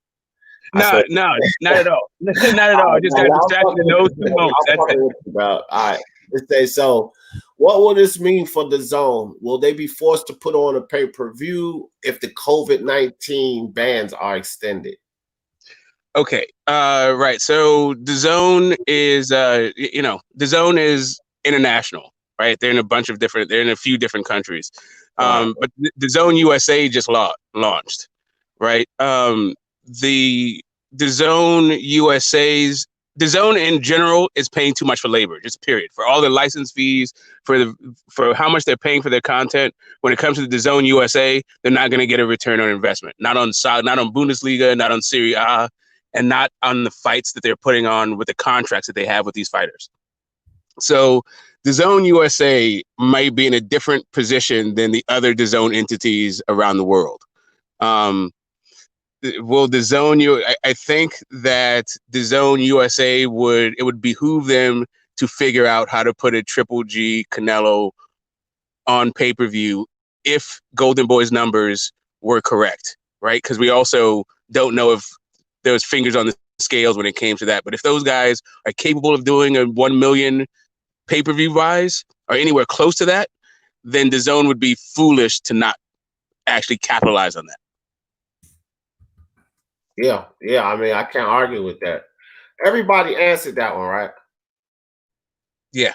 No, not at all. Not at all. I just got distracted in those 2 moments. That's it. All right. Let's say so. What will this mean for the zone? Will they be forced to put on a pay-per-view if the COVID-19 bans are extended? Okay. Right. So DAZN is DAZN is international, right? They're in a few different countries. But DAZN USA just launched, right? The DAZN in general is paying too much for labor, just period. For all the license fees, for how much they're paying for their content. When it comes to the DAZN USA, they're not going to get a return on investment. Not on Bundesliga, not on Serie A, and not on the fights that they're putting on with the contracts that they have with these fighters. So DAZN USA might be in a different position than the other DAZN entities around the world. Will DAZN? I think that DAZN USA would behoove them to figure out how to put a Triple G Canelo on pay-per-view if Golden Boy's numbers were correct, right? Because we also don't know if there was fingers on the scales when it came to that. But if those guys are capable of doing a 1 million pay-per-view rise or anywhere close to that, then DAZN would be foolish to not actually capitalize on that. Yeah. I mean, I can't argue with that. Everybody answered that one, right? Yeah.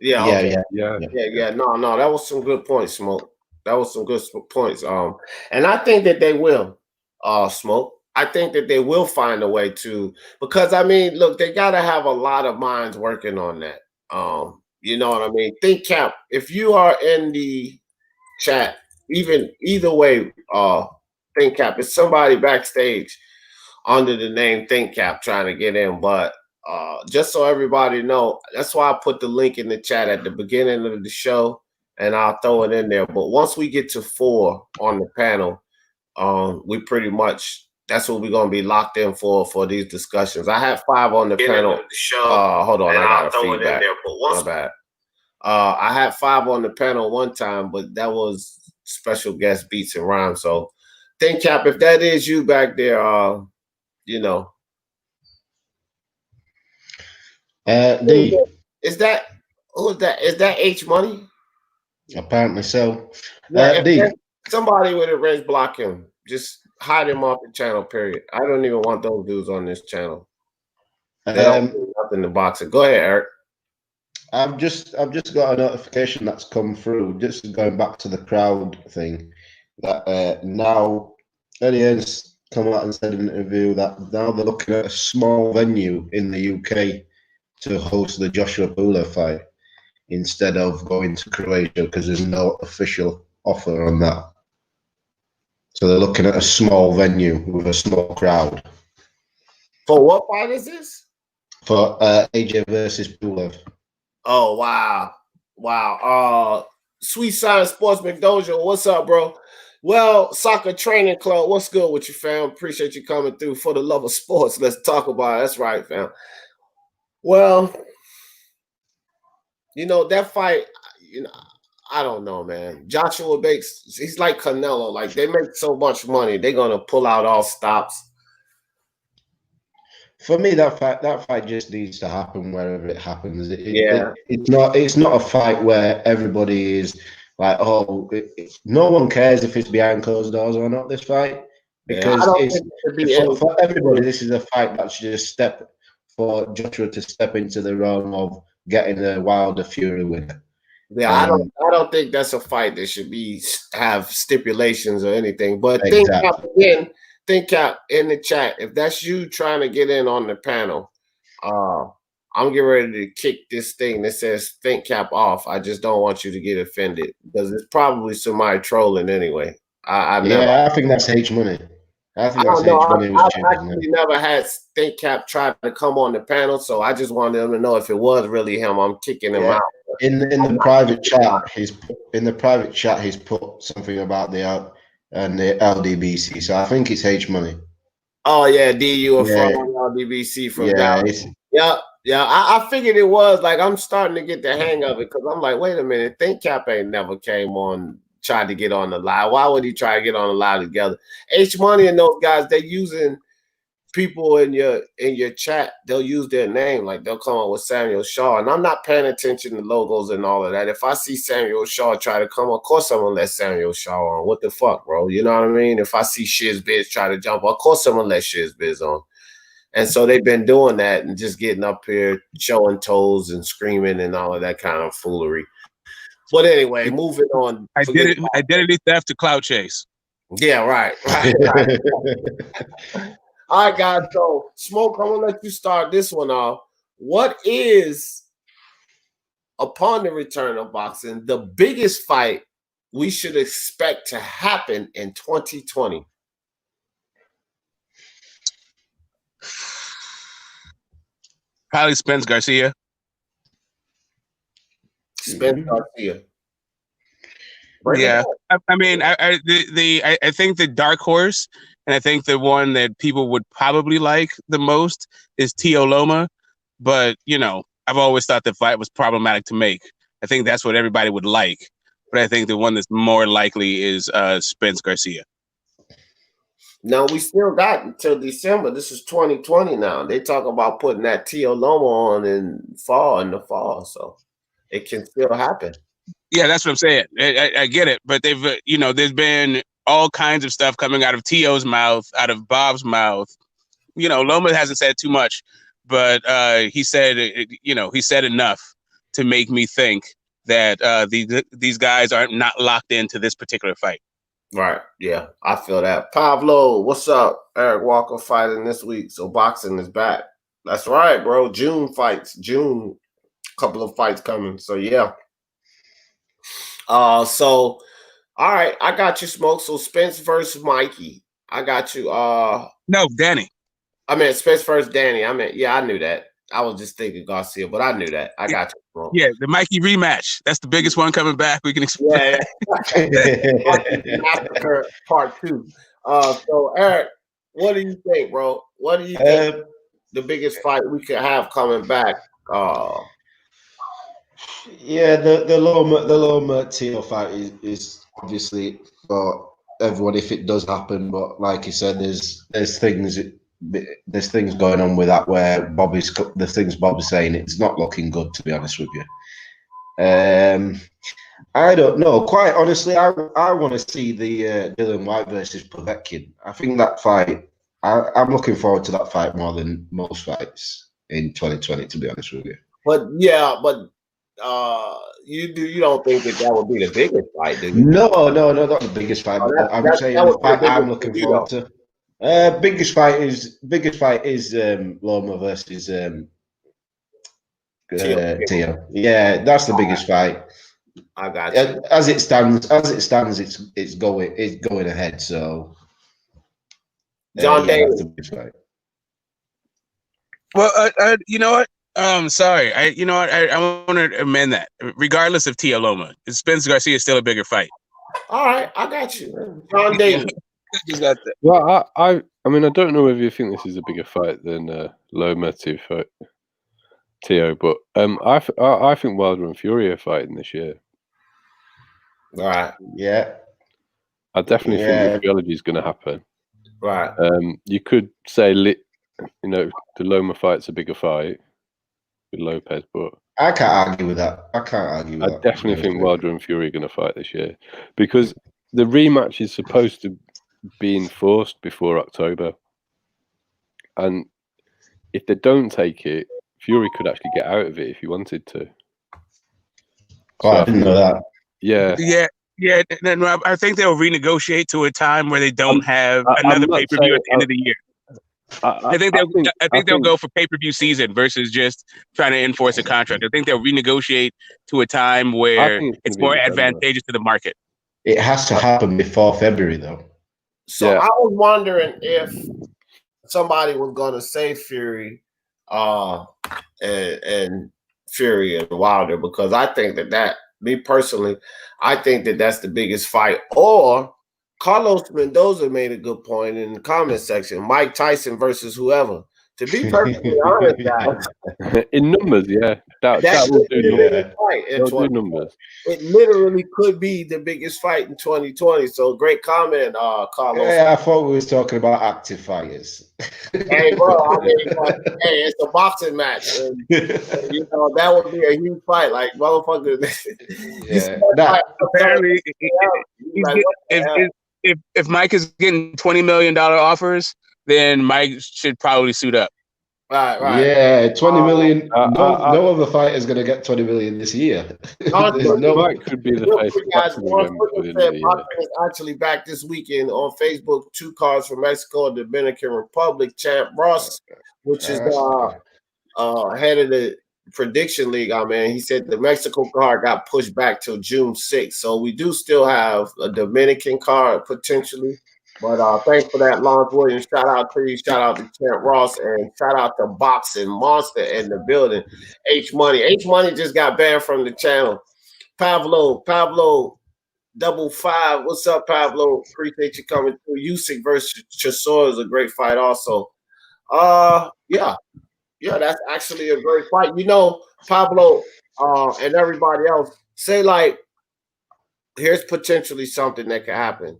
Yeah. Okay. Yeah. No, that was some good points, Smoke. That was some good points. And I think that they will, Smoke. I think that they will find a way to, because I mean, look, they got to have a lot of minds working on that. You know what I mean? Think Cap. If you are in the chat, either way, Think Cap. It's somebody backstage under the name Think Cap trying to get in, but just so everybody know, that's why I put the link in the chat at the beginning of the show, and I'll throw it in there. But once we get to 4 on the panel, we pretty much that's what we're gonna be locked in for these discussions. I had 5 on the panel. Hold on, I got feedback. My bad. I had 5 on the panel one time, but that was special guest Beats and Rhymes. So Think Cap, if that is you back there, D. Is that who is that? Is that HMONEY? Apparently so. D. Somebody with a wrench block him. Just hide him off the channel, period. I don't even want those dudes on this channel. They don't do nothing to boxing. Go ahead, Eric. I've just got a notification that's come through. Just going back to the crowd thing. that now Eddie Hearn's come out and said in an interview that now they're looking at a small venue in the UK to host the Joshua Buller fight instead of going to Croatia because there's no official offer on that. So they're looking at a small venue with a small crowd. For what fight is this? For AJ versus Buller. Oh, wow. Wow. Sweet Science Sports McDojo, what's up, bro? Well, Soccer Training Club, what's good with you, fam? Appreciate you coming through. For the love of sports, let's talk about it. That's right, fam. Well, you know, that fight, you know, I don't know, man. Joshua makes, he's like Canelo. Like, they make so much money, they're going to pull out all stops. For me, that fight just needs to happen wherever it happens. It's not a fight where everybody is like, oh, no one cares if it's behind closed doors or not. This fight, because for everybody, this is a fight that should just for Joshua to step into the realm of getting a Wilder Fury winner. Yeah, I don't think that's a fight that should have stipulations or anything. But exactly. Think out in the chat. If that's you trying to get in on the panel, I'm getting ready to kick this thing that says think cap off. I just don't want you to get offended because it's probably somebody trolling anyway. I think that's HMONEY. I think that's HMONEY. I've actually never had think cap try to come on the panel, so I just wanted them to know if it was really him. I'm kicking him out. In the private chat, he's put something about the LDBC, so I think it's HMONEY. Oh yeah, DU from LDBC from Dallas. Yeah. I figured it was. Like, I'm starting to get the hang of it because I'm like, wait a minute, think cap ain't never came on, tried to get on the live. Why would he try to get on the live together? HMONEY and those guys, they're using people in your chat. They'll use their name, like they'll come up with Samuel Shaw, and I'm not paying attention to logos and all of that. If I see Samuel Shaw try to come, of course I'm gonna let Samuel Shaw on. What the fuck, bro? You know what I mean? If I see SYSMT try to jump, of course I'm gonna let SYSMT on. And so they've been doing that and just getting up here, showing toes and screaming and all of that kind of foolery. But anyway, moving on. Identity theft to clout chase. Yeah, right. All right, guys. So, Smoke, I'm gonna let you start this one off. What is, upon the return of boxing, the biggest fight we should expect to happen in 2020? Probably Spence Garcia. Garcia. Yeah, I mean, I think the dark horse, and I think the one that people would probably like the most is Tio Loma. But, you know, I've always thought the fight was problematic to make. I think that's what everybody would like. But I think the one that's more likely is Spence Garcia. Now, we still got until December. This is 2020 now. They talk about putting that Tio Loma on in the fall. So it can still happen. Yeah, that's what I'm saying. I get it. But they've, there's been all kinds of stuff coming out of Tio's mouth, out of Bob's mouth. You know, Loma hasn't said too much, but he said enough to make me think that these guys are not locked into this particular fight. Right. Yeah, I feel that. Pablo, what's up? Eric Walker fighting this week, so boxing is back. That's right, bro. June fights. Couple of fights coming. So yeah. So all right, I got you, Smoke. So Spence versus Mikey. I got you. No, Danny. I mean Spence versus Danny. I knew that. I was just thinking Garcia, but I knew that. I got you, bro. Yeah, the Mikey rematch. That's the biggest one coming back. We can expect. Yeah. Part 2. So Eric, what do you think, bro? What do you think the biggest fight we could have coming back? Yeah, the Loma Tio fight is obviously for everyone if it does happen. But like you said, there's things going on with that where the things Bob's saying, it's not looking good, to be honest with you. I don't know. Quite honestly, I want to see the Dylan White versus Povetkin. I think that fight, I'm looking forward to that fight more than most fights in 2020, to be honest with you. But you don't think that would be the biggest fight, do you? No, not the biggest fight. But I'm saying the fight I'm looking forward to. Biggest fight is Loma versus Tio. Yeah, that's the biggest fight. I got you. As it stands, it's going ahead. So, John Davis. That's the biggest fight. Well, you know what? Sorry. I want to amend that. Regardless of Tio Loma, Spence Garcia is still a bigger fight. All right, I got you. John Davis. Just got that. Well, I mean, I don't know whether you think this is a bigger fight than Loma Tio, but I think Wilder and Fury are fighting this year. All right. Yeah. I definitely think the trilogy is going to happen. Right. You could say, the Loma fight's a bigger fight with Lopez, but I can't argue with that. I definitely think Wilder and Fury are going to fight this year because the rematch is supposed to be enforced before October, and if they don't take it, Fury could actually get out of it if he wanted to. Oh, I didn't know that. Yeah. And I think they'll renegotiate to a time where they don't have another pay-per-view at the end of the year. I think they'll go for pay-per-view season versus just trying to enforce a contract. I think they'll renegotiate to a time where it's more advantageous to the market. It has to happen before February, though. So I was wondering if somebody was going to say Fury, and Fury and Wilder, because I think that me personally, I think that's the biggest fight. Or Carlos Mendoza made a good point in the comment section. Mike Tyson versus whoever. To be perfectly honest, guys, in numbers, that will do numbers. Do numbers. It literally could be the biggest fight in 2020. So great comment, Carlos. Yeah, I thought we was talking about active fighters. Hey, bro, I mean, it's a boxing match. And, that would be a huge fight. Like, motherfucker. Apparently, if Mike is getting $20 million offers, then Mike should probably suit up. Right. Yeah, 20 million. No other fighter is going to get 20 million this year. Mike could be the face. Boxing is actually back this weekend on Facebook. 2 cards from Mexico and Dominican Republic. Champ Ross, which is head of the prediction league. I mean, he said the Mexico card got pushed back till June 6th. So we do still have a Dominican card potentially. But thanks for that, Lawrence Williams. Shout out to you. Shout out to Champ Ross. And shout out to Boxing Monster in the building. HMONEY. HMONEY just got banned from the channel. Pablo 55. What's up, Pablo? Appreciate you coming through. Usyk versus Chisora is a great fight also. Yeah, that's actually a great fight. Pablo and everybody else say, like, here's potentially something that could happen.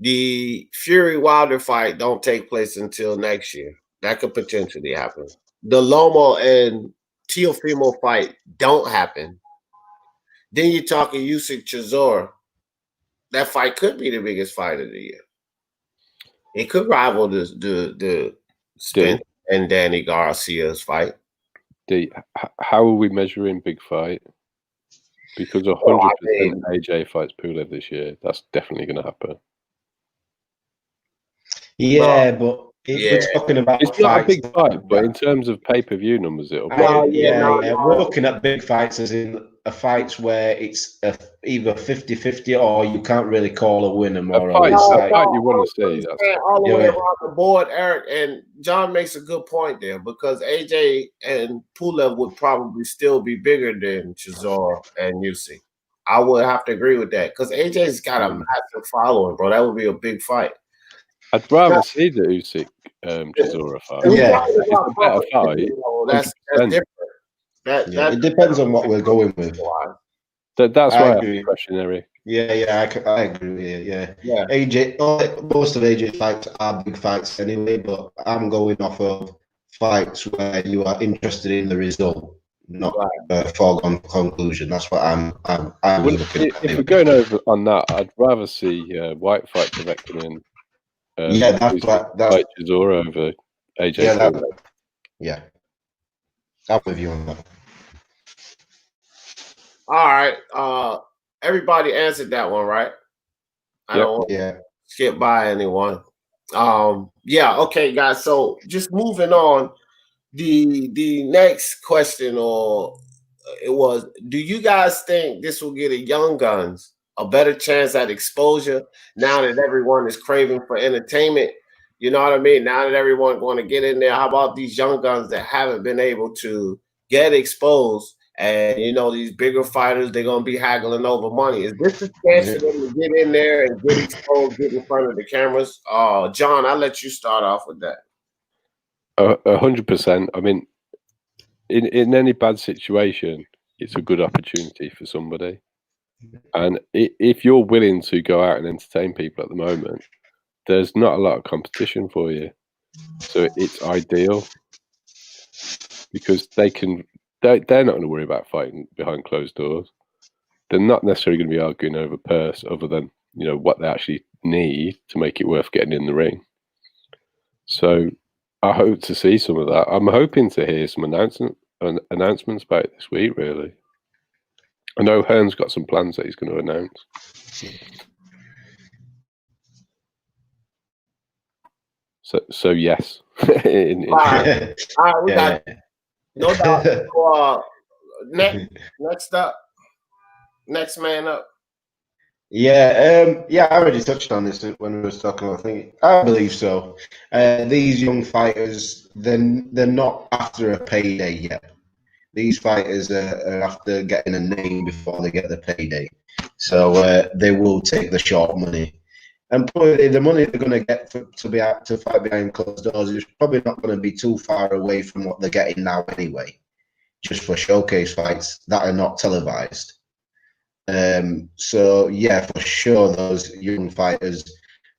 The Fury Wilder fight don't take place until next year. That could potentially happen. The Loma and Teofimo fight don't happen. Then you're talking Usyk Chisora. That fight could be the biggest fight of the year. It could rival the Spence and Danny Garcia's fight. How are we measuring big fight? Because 100% AJ fights Pulev this year. That's definitely going to happen. Yeah, but we're talking about it's not a big fight, but in terms of pay-per-view numbers, it'll be. We're looking at big fights as in fights where it's either 50-50 or you can't really call a winner more or less. A fight you want to see. All the way around the board, Eric, and John makes a good point there because AJ and Pulev would probably still be bigger than Chisora and Usyk. I would have to agree with that because AJ's got a massive following, bro. That would be a big fight. I'd rather see the Usyk Chisora fight. Yeah, it's a better fight. That's different. It depends on what we're going with. That's why I'm questioning. Yeah, I agree with you. Yeah. AJ, most of AJ's fights are big fights anyway, but I'm going off of fights where you are interested in the result, not a foregone conclusion. That's what I'm looking at. If we're going over on that, I'd rather see White fight Povetkin. That's Chisora over AJ. Yeah, I'm with you on that. All right. Everybody answered that one, right? I Yep. don't want to Yeah. skip by anyone. Yeah, okay, guys. So just moving on. The next question, or it was, do you guys think this will get a young guns a better chance at exposure now that everyone is craving for entertainment? You know what I mean? Now that everyone going to get in there, how about these young guns that haven't been able to get exposed? And you know, these bigger fighters, they're gonna be haggling over money. Is this a chance for them to get in there and get exposed, get in front of the cameras? John, I'll let you start off with that. 100%. I mean, in any bad situation, it's a good opportunity for somebody. And if you're willing to go out and entertain people at the moment, there's not a lot of competition for you. So it's ideal because they're not going to worry about fighting behind closed doors. They're not necessarily going to be arguing over purse, other than, you know, what they actually need to make it worth getting in the ring. So I hope to see some of that. I'm hoping to hear some announcements about it this week, really. I know Hearn's got some plans that he's going to announce. So yes. All right, we got no doubt. Next up, next man up. Yeah, I already touched on this when we was talking about things. I believe so. These young fighters, they're not after a payday yet. These fighters are after getting a name before they get the payday. So they will take the short money. And probably the money they're going to get to be out to fight behind closed doors is probably not going to be too far away from what they're getting now anyway, just for showcase fights that are not televised. So yeah, for sure, those young fighters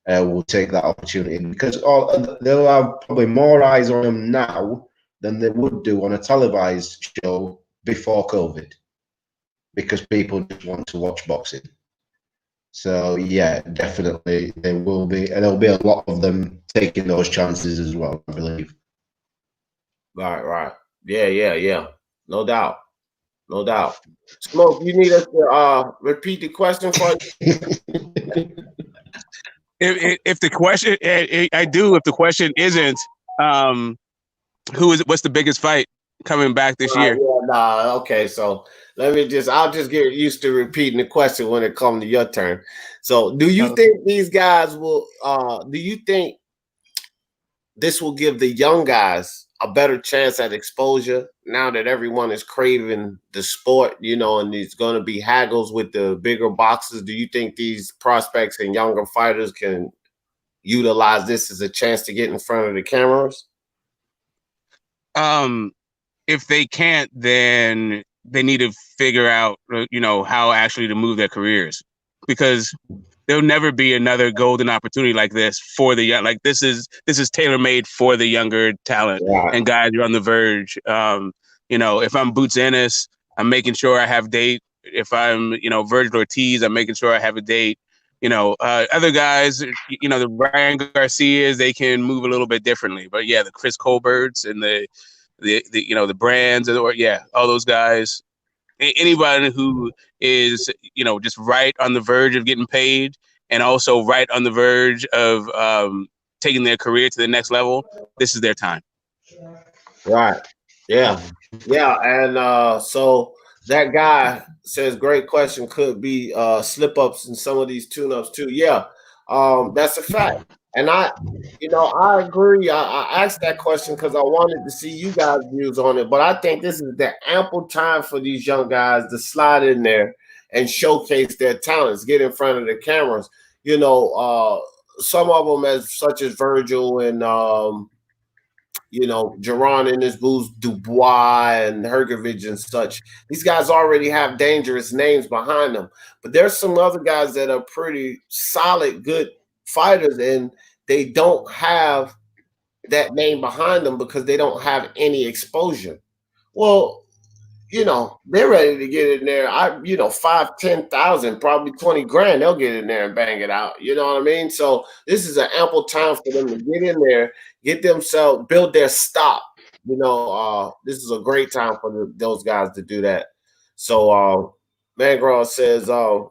will take that opportunity, because they'll have probably more eyes on them now than they would do on a televised show before COVID, because people just want to watch boxing. So yeah, definitely there will be, and there'll be a lot of them taking those chances as well, I believe. Right. Yeah. No doubt. Smoke, you need us to repeat the question for you? If the question, I do. If the question isn't, what's the biggest fight coming back this year? Yeah, okay, so I'll just get used to repeating the question when it comes to your turn. So do you think these guys will, do you think this will give the young guys a better chance at exposure now that everyone is craving the sport, you know, and there's going to be haggles with the bigger boxers? Do you think these prospects and younger fighters can utilize this as a chance to get in front of the cameras? If they can't, then they need to figure out, you know, how actually to move their careers, because there'll never be another golden opportunity like this for the young. Like this is tailor-made for the younger talent and guys who are on the verge. You know, if I'm Boots Ennis, I'm making sure I have date. If I'm, you know, Virgil Ortiz, I'm making sure I have a date. You know, other guys, you know, the Ryan Garcias, they can move a little bit differently. But yeah, the Chris Colberts and the you know, the Brands, or yeah, all those guys. Anybody who is, you know, just right on the verge of getting paid and also right on the verge of taking their career to the next level, this is their time. Right. Yeah. And so that guy says, great question, could be slip-ups in some of these tune-ups too. Yeah, that's a fact. And I agree. I asked that question because I wanted to see you guys' views on it. But I think this is the ample time for these young guys to slide in there and showcase their talents, get in front of the cameras. You know, some of them, such as Virgil and you know, Jerron and his boots, Dubois and Hergovich and such. These guys already have dangerous names behind them. But there's some other guys that are pretty solid, good fighters, and they don't have that name behind them because they don't have any exposure. Well, you know, they're ready to get in there. 5, 10,000, probably 20 grand, they'll get in there and bang it out. You know what I mean? So this is an ample time for them to get in there, get themselves, build their stock. You know, this is a great time for those guys to do that. So Mangrove says, I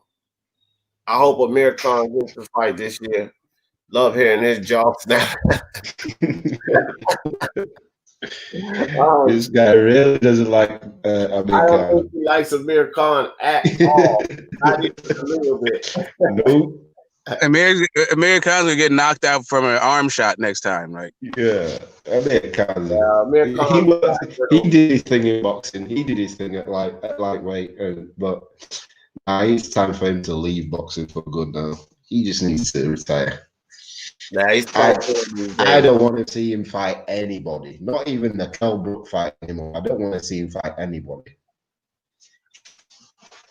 hope Amir Khan gets the fight this year. Love hearing his jaw snap. This guy really doesn't like Amir I don't Khan. think he likes Amir Khan at all. Not even a little bit. Nope. Amir Khan's gonna get knocked out from an arm shot next time, right? Yeah, Amir Khan. Amir Khan he did his thing in boxing. He did his thing at lightweight, but it's time for him to leave boxing for good now. He just needs to retire. Nah, I don't want to see him fight anybody, not even the Kell Brook fight anymore. I don't want to see him fight anybody.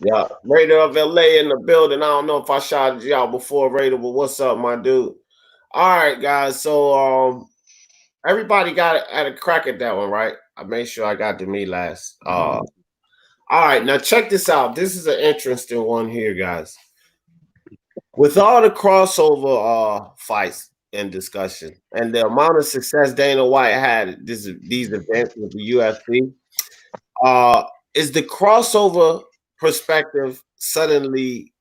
Yeah, Raider of LA in the building. I don't know if I shouted you out before, Raider, but what's up, my dude? All right, guys. So everybody got at a crack at that one, right? I made sure I got to me last. All right, now check this out. This is an interesting one here, guys. With all the crossover fights and discussion and the amount of success Dana White had these events with the UFC, is the crossover perspective suddenly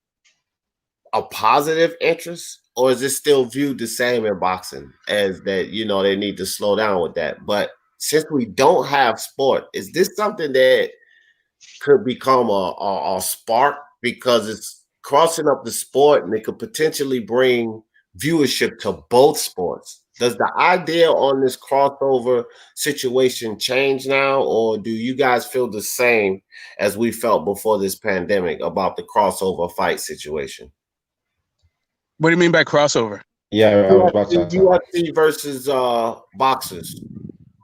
a positive interest, or is it still viewed the same in boxing as that, you know, they need to slow down with that? But since we don't have sport, is this something that could become a spark because it's crossing up the sport and it could potentially bring viewership to both sports? Does the idea on this crossover situation change now, or do you guys feel the same as we felt before this pandemic about the crossover fight situation? What do you mean by crossover? Yeah, I was about to UFC versus boxers.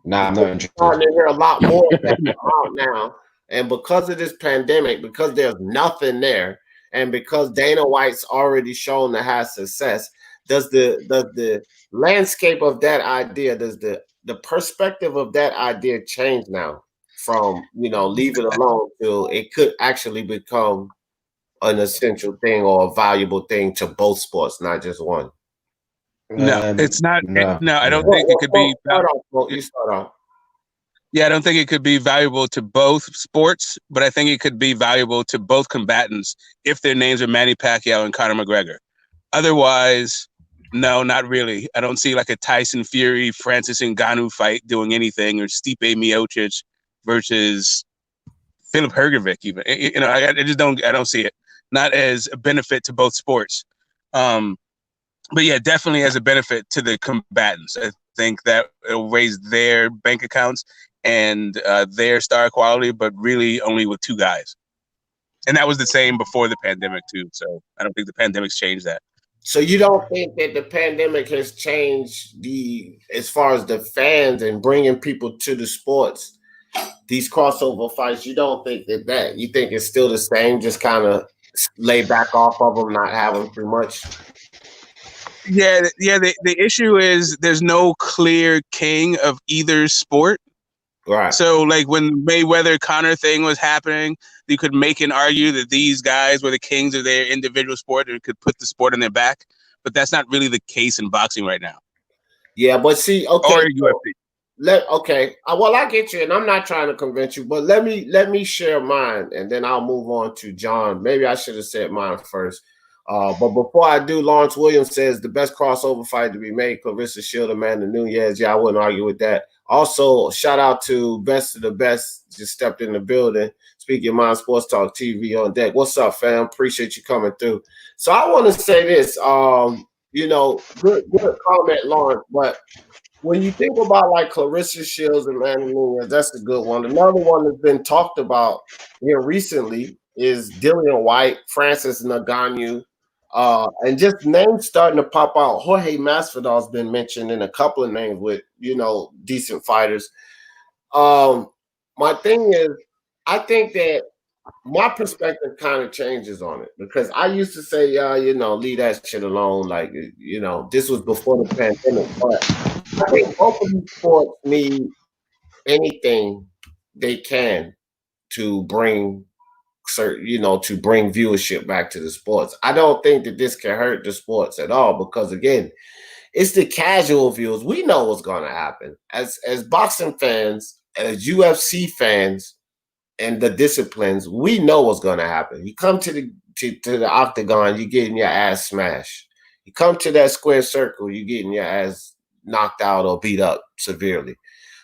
Nah, I'm not interested. Starting to hear a lot more of that out now, and because of this pandemic, because there's nothing there, and because Dana White's already shown to have success, does the landscape of that idea, does the perspective of that idea change now from, you know, leave it alone to it could actually become an essential thing or a valuable thing to both sports, not just one? No, it's not. No, I don't think it could be. You start off. Yeah, I don't think it could be valuable to both sports, but I think it could be valuable to both combatants if their names are Manny Pacquiao and Conor McGregor. Otherwise, no, not really. I don't see like a Tyson Fury, Francis Ngannou fight doing anything, or Stipe Miocic versus Philip Hergovic even. You know, I just don't. I don't see it. Not as a benefit to both sports. But yeah, definitely as a benefit to the combatants. I think that it'll raise their bank accounts and their star quality, but really only with two guys. And that was the same before the pandemic too. So I don't think the pandemic's changed that. So you don't think that the pandemic has changed as far as the fans and bringing people to the sports, these crossover fights, you don't think that you think it's still the same, just kind of lay back off of them, not have them too much? Yeah. The issue is there's no clear king of either sport. Right. So like when Mayweather Conor thing was happening, you could make and argue that these guys were the kings of their individual sport and could put the sport on their back. But that's not really the case in boxing right now. Yeah, but see, okay. Or UFC. Okay. Well, I get you, and I'm not trying to convince you, but let me share mine, and then I'll move on to John. Maybe I should have said mine first. But before I do, Lawrence Williams says the best crossover fight to be made, Clarissa Shield, Amanda Nunes. Yeah, I wouldn't argue with that. Also, shout out to Best of the Best, just stepped in the building. Speaking of Mind Sports Talk TV on deck. What's up, fam? Appreciate you coming through. So I want to say this, you know, good comment, Lawrence, but when you think about like Clarissa Shields and Amanda Nunes, that's a good one. Another one that's been talked about here recently is Dillian White, Francis Ngannou, and just names starting to pop out. Jorge Masvidal's been mentioned in a couple of names with, you know, decent fighters. My thing is, I think that my perspective kind of changes on it, because I used to say, you know, leave that shit alone. Like, you know, this was before the pandemic, but I think both of these sports need anything they can to bring to bring viewership back to the sports. I don't think that this can hurt the sports at all, because again, it's the casual viewers. We know what's going to happen as boxing fans, as UFC fans. and the disciplines, we know what's going to happen. You come to the octagon, you're getting your ass smashed. You come to that square circle, you're getting your ass knocked out or beat up severely.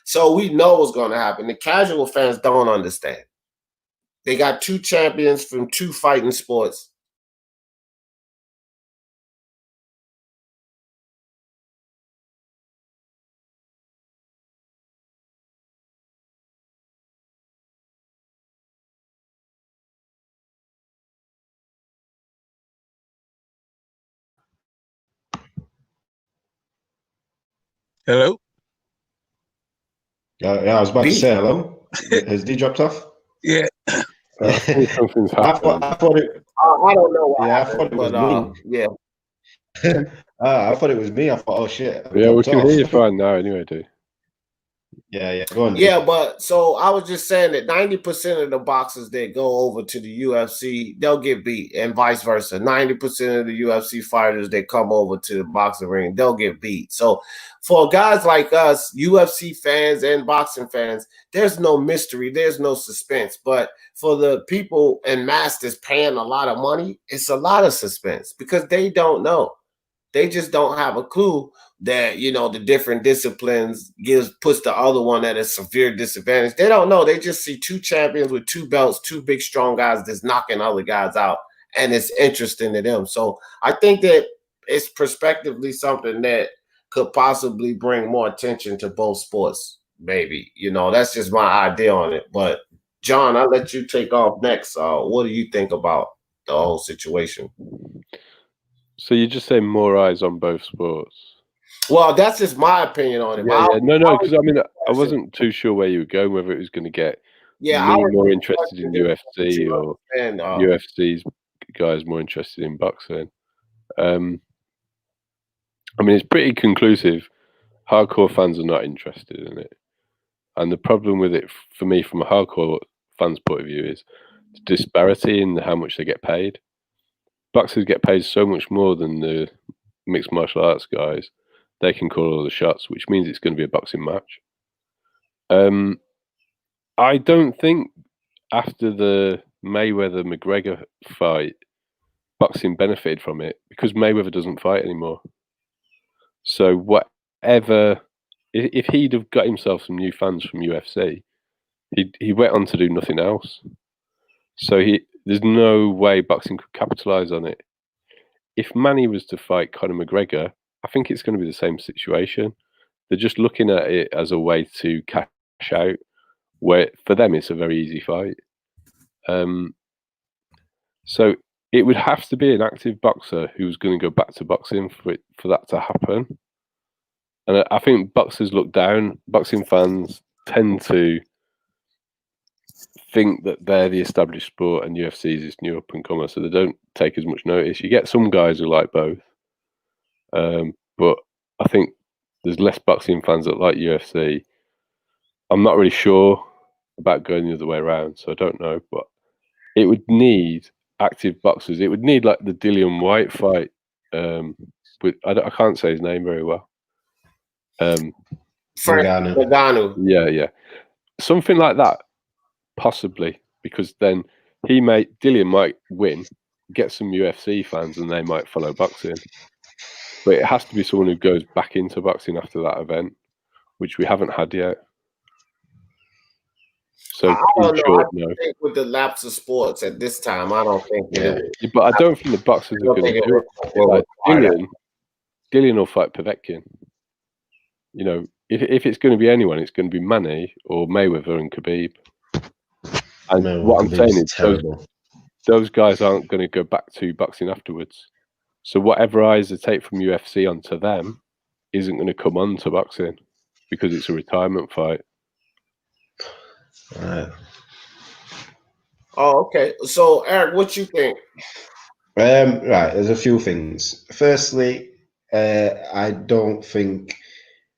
So we know what's going to happen. The casual fans don't understand. They got 2 champions from 2 fighting sports. Hello? Yeah, I was about to say hello. Has D dropped off? Yeah. I think something's I happened. thought it. I don't know what Yeah, happened, I thought it was but, me. yeah. I thought it was me. I thought, oh shit. Yeah, we can hear you fine now anyway, dude. Yeah. Go on. Yeah, but so I was just saying that 90% of the boxers that go over to the UFC, they'll get beat, and vice versa. 90% of the UFC fighters that come over to the boxing ring, they'll get beat. So for guys like us, UFC fans and boxing fans, there's no mystery, there's no suspense. But for the people and masters paying a lot of money, it's a lot of suspense because they don't know. They just don't have a clue that, you know, the different disciplines puts the other one at a severe disadvantage. They don't know. They just see 2 champions with 2 belts, 2 big, strong guys that's knocking other guys out, and it's interesting to them. So I think that it's prospectively something that could possibly bring more attention to both sports, maybe. You know, that's just my idea on it. But, John, I'll let you take off next. What do you think about the whole situation? So you just say more eyes on both sports? Well, that's just my opinion on it. Yeah. No, because I mean, I wasn't too sure where you were going, whether it was going to get me more interested in UFC or UFC's guys more interested in boxing. I mean, it's pretty conclusive. Hardcore fans are not interested in it. And the problem with it, for me, from a hardcore fan's point of view, is the disparity in how much they get paid. Boxers get paid so much more than the mixed martial arts guys. They can call all the shots, which means it's going to be a boxing match. I don't think after the Mayweather-McGregor fight, boxing benefited from it because Mayweather doesn't fight anymore. So whatever, if he'd have got himself some new fans from UFC, he went on to do nothing else. So there's no way boxing could capitalize on it. If Manny was to fight Conor McGregor, I think it's going to be the same situation. They're just looking at it as a way to cash out, where for them it's a very easy fight. So it would have to be an active boxer who's going to go back to boxing for that to happen. And I think boxers look down. Boxing fans tend to think that they're the established sport and UFC is this new up and comer, so they don't take as much notice. You get some guys who like both, but I think there's less boxing fans that like UFC. I'm not really sure about going the other way around, so I don't know, but it would need active boxers. It would need like the Dillian White fight with I can't say his name very well. Ferguson. Yeah, something like that. Possibly, because then Dillian might win, get some UFC fans, and they might follow boxing. But it has to be someone who goes back into boxing after that event, which we haven't had yet. So I don't know. No. I think with the lapse of sports at this time, I don't think. But I don't think the boxers are going to do it. Like Dillian will fight Povetkin. You know, if it's going to be anyone, it's going to be Manny or Mayweather and Khabib. And what I'm saying is those guys aren't going to go back to boxing afterwards. So whatever eyes they take from UFC onto them isn't going to come on to boxing because it's a retirement fight. Oh, okay. So, Eric, what you think? Right, there's a few things. Firstly, I don't think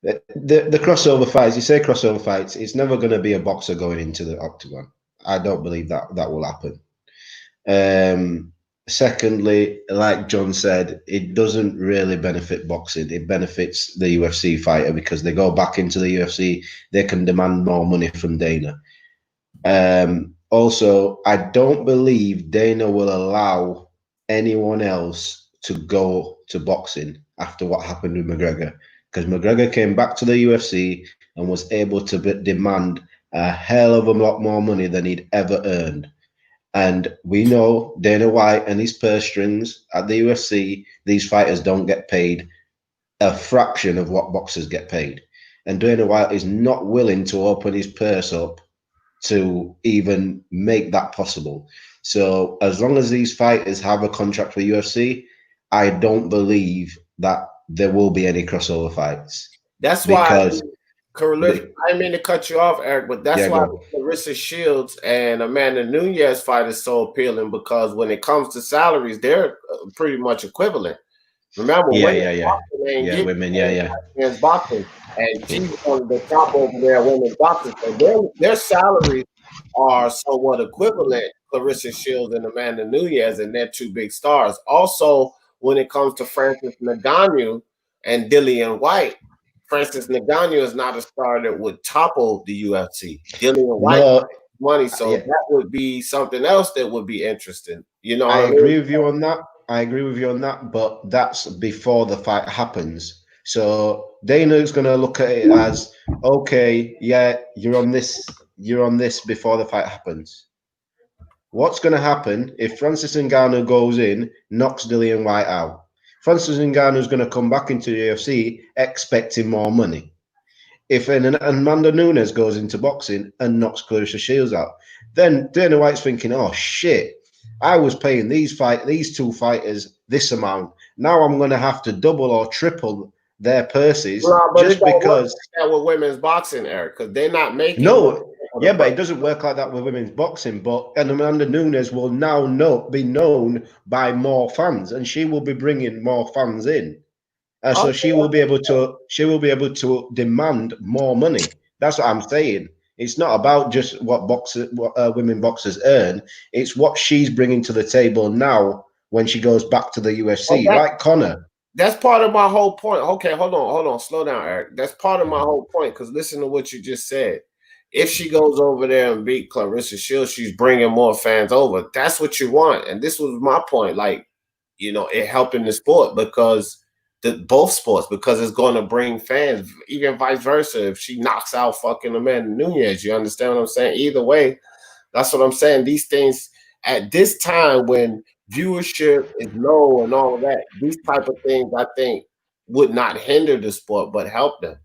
that the crossover fights, you say crossover fights, it's never going to be a boxer going into the octagon. I don't believe that will happen. Secondly, like John said, it doesn't really benefit boxing. It benefits the UFC fighter because they go back into the UFC, they can demand more money from Dana. also, I don't believe Dana will allow anyone else to go to boxing after what happened with McGregor, because McGregor came back to the UFC and was able to demand a hell of a lot more money than he'd ever earned. And we know Dana White and his purse strings at the UFC, these fighters don't get paid a fraction of what boxers get paid. And Dana White is not willing to open his purse up to even make that possible. So as long as these fighters have a contract with UFC, I don't believe that there will be any crossover fights. That's why, I mean to cut you off, Eric, but that's why Clarissa Shields and Amanda Nunes fight is so appealing, because when it comes to salaries, they're pretty much equivalent. Remember, women's boxing, and she's on the top over there, women's boxing. So their salaries are somewhat equivalent. Clarissa Shields and Amanda Nunes, and they're two big stars. Also, when it comes to Francis Ngannou and Dillian White, Francis Ngannou is not a star that would topple the UFC. Dillian White money, so that would be something else that would be interesting. You know, I agree with you on that. I agree with you on that, but that's before the fight happens. So Dana's going to look at it as, okay, yeah, you're on this before the fight happens. What's going to happen if Francis Ngannou goes in, knocks Dillian White out? Francis Ngannou is going to come back into the UFC expecting more money. If Amanda Nunes goes into boxing and knocks Clarissa Shields out, then Dana White's thinking, oh shit, I was paying these two fighters this amount. Now I'm going to have to double or triple their purses just because. That with women's boxing, Eric, because they're not making. Yeah, but it doesn't work like that with women's boxing. But Amanda Nunes will now be known by more fans, and she will be bringing more fans in, so she will be able to demand more money. That's what I'm saying. It's not about just what women boxers earn. It's what she's bringing to the table now when she goes back to the UFC, right, Connor? That's part of my whole point. Okay, hold on, slow down, Eric. That's part of my whole point, because listen to what you just said. If she goes over there and beat Clarissa Shields, she's bringing more fans over. That's what you want. And this was my point. Like, you know, it helping the sport, because both sports, because it's going to bring fans, even vice versa. If she knocks out fucking Amanda Nunes, you understand what I'm saying? Either way, that's what I'm saying. These things at this time when viewership is low and all of that, these type of things, I think, would not hinder the sport, but help them.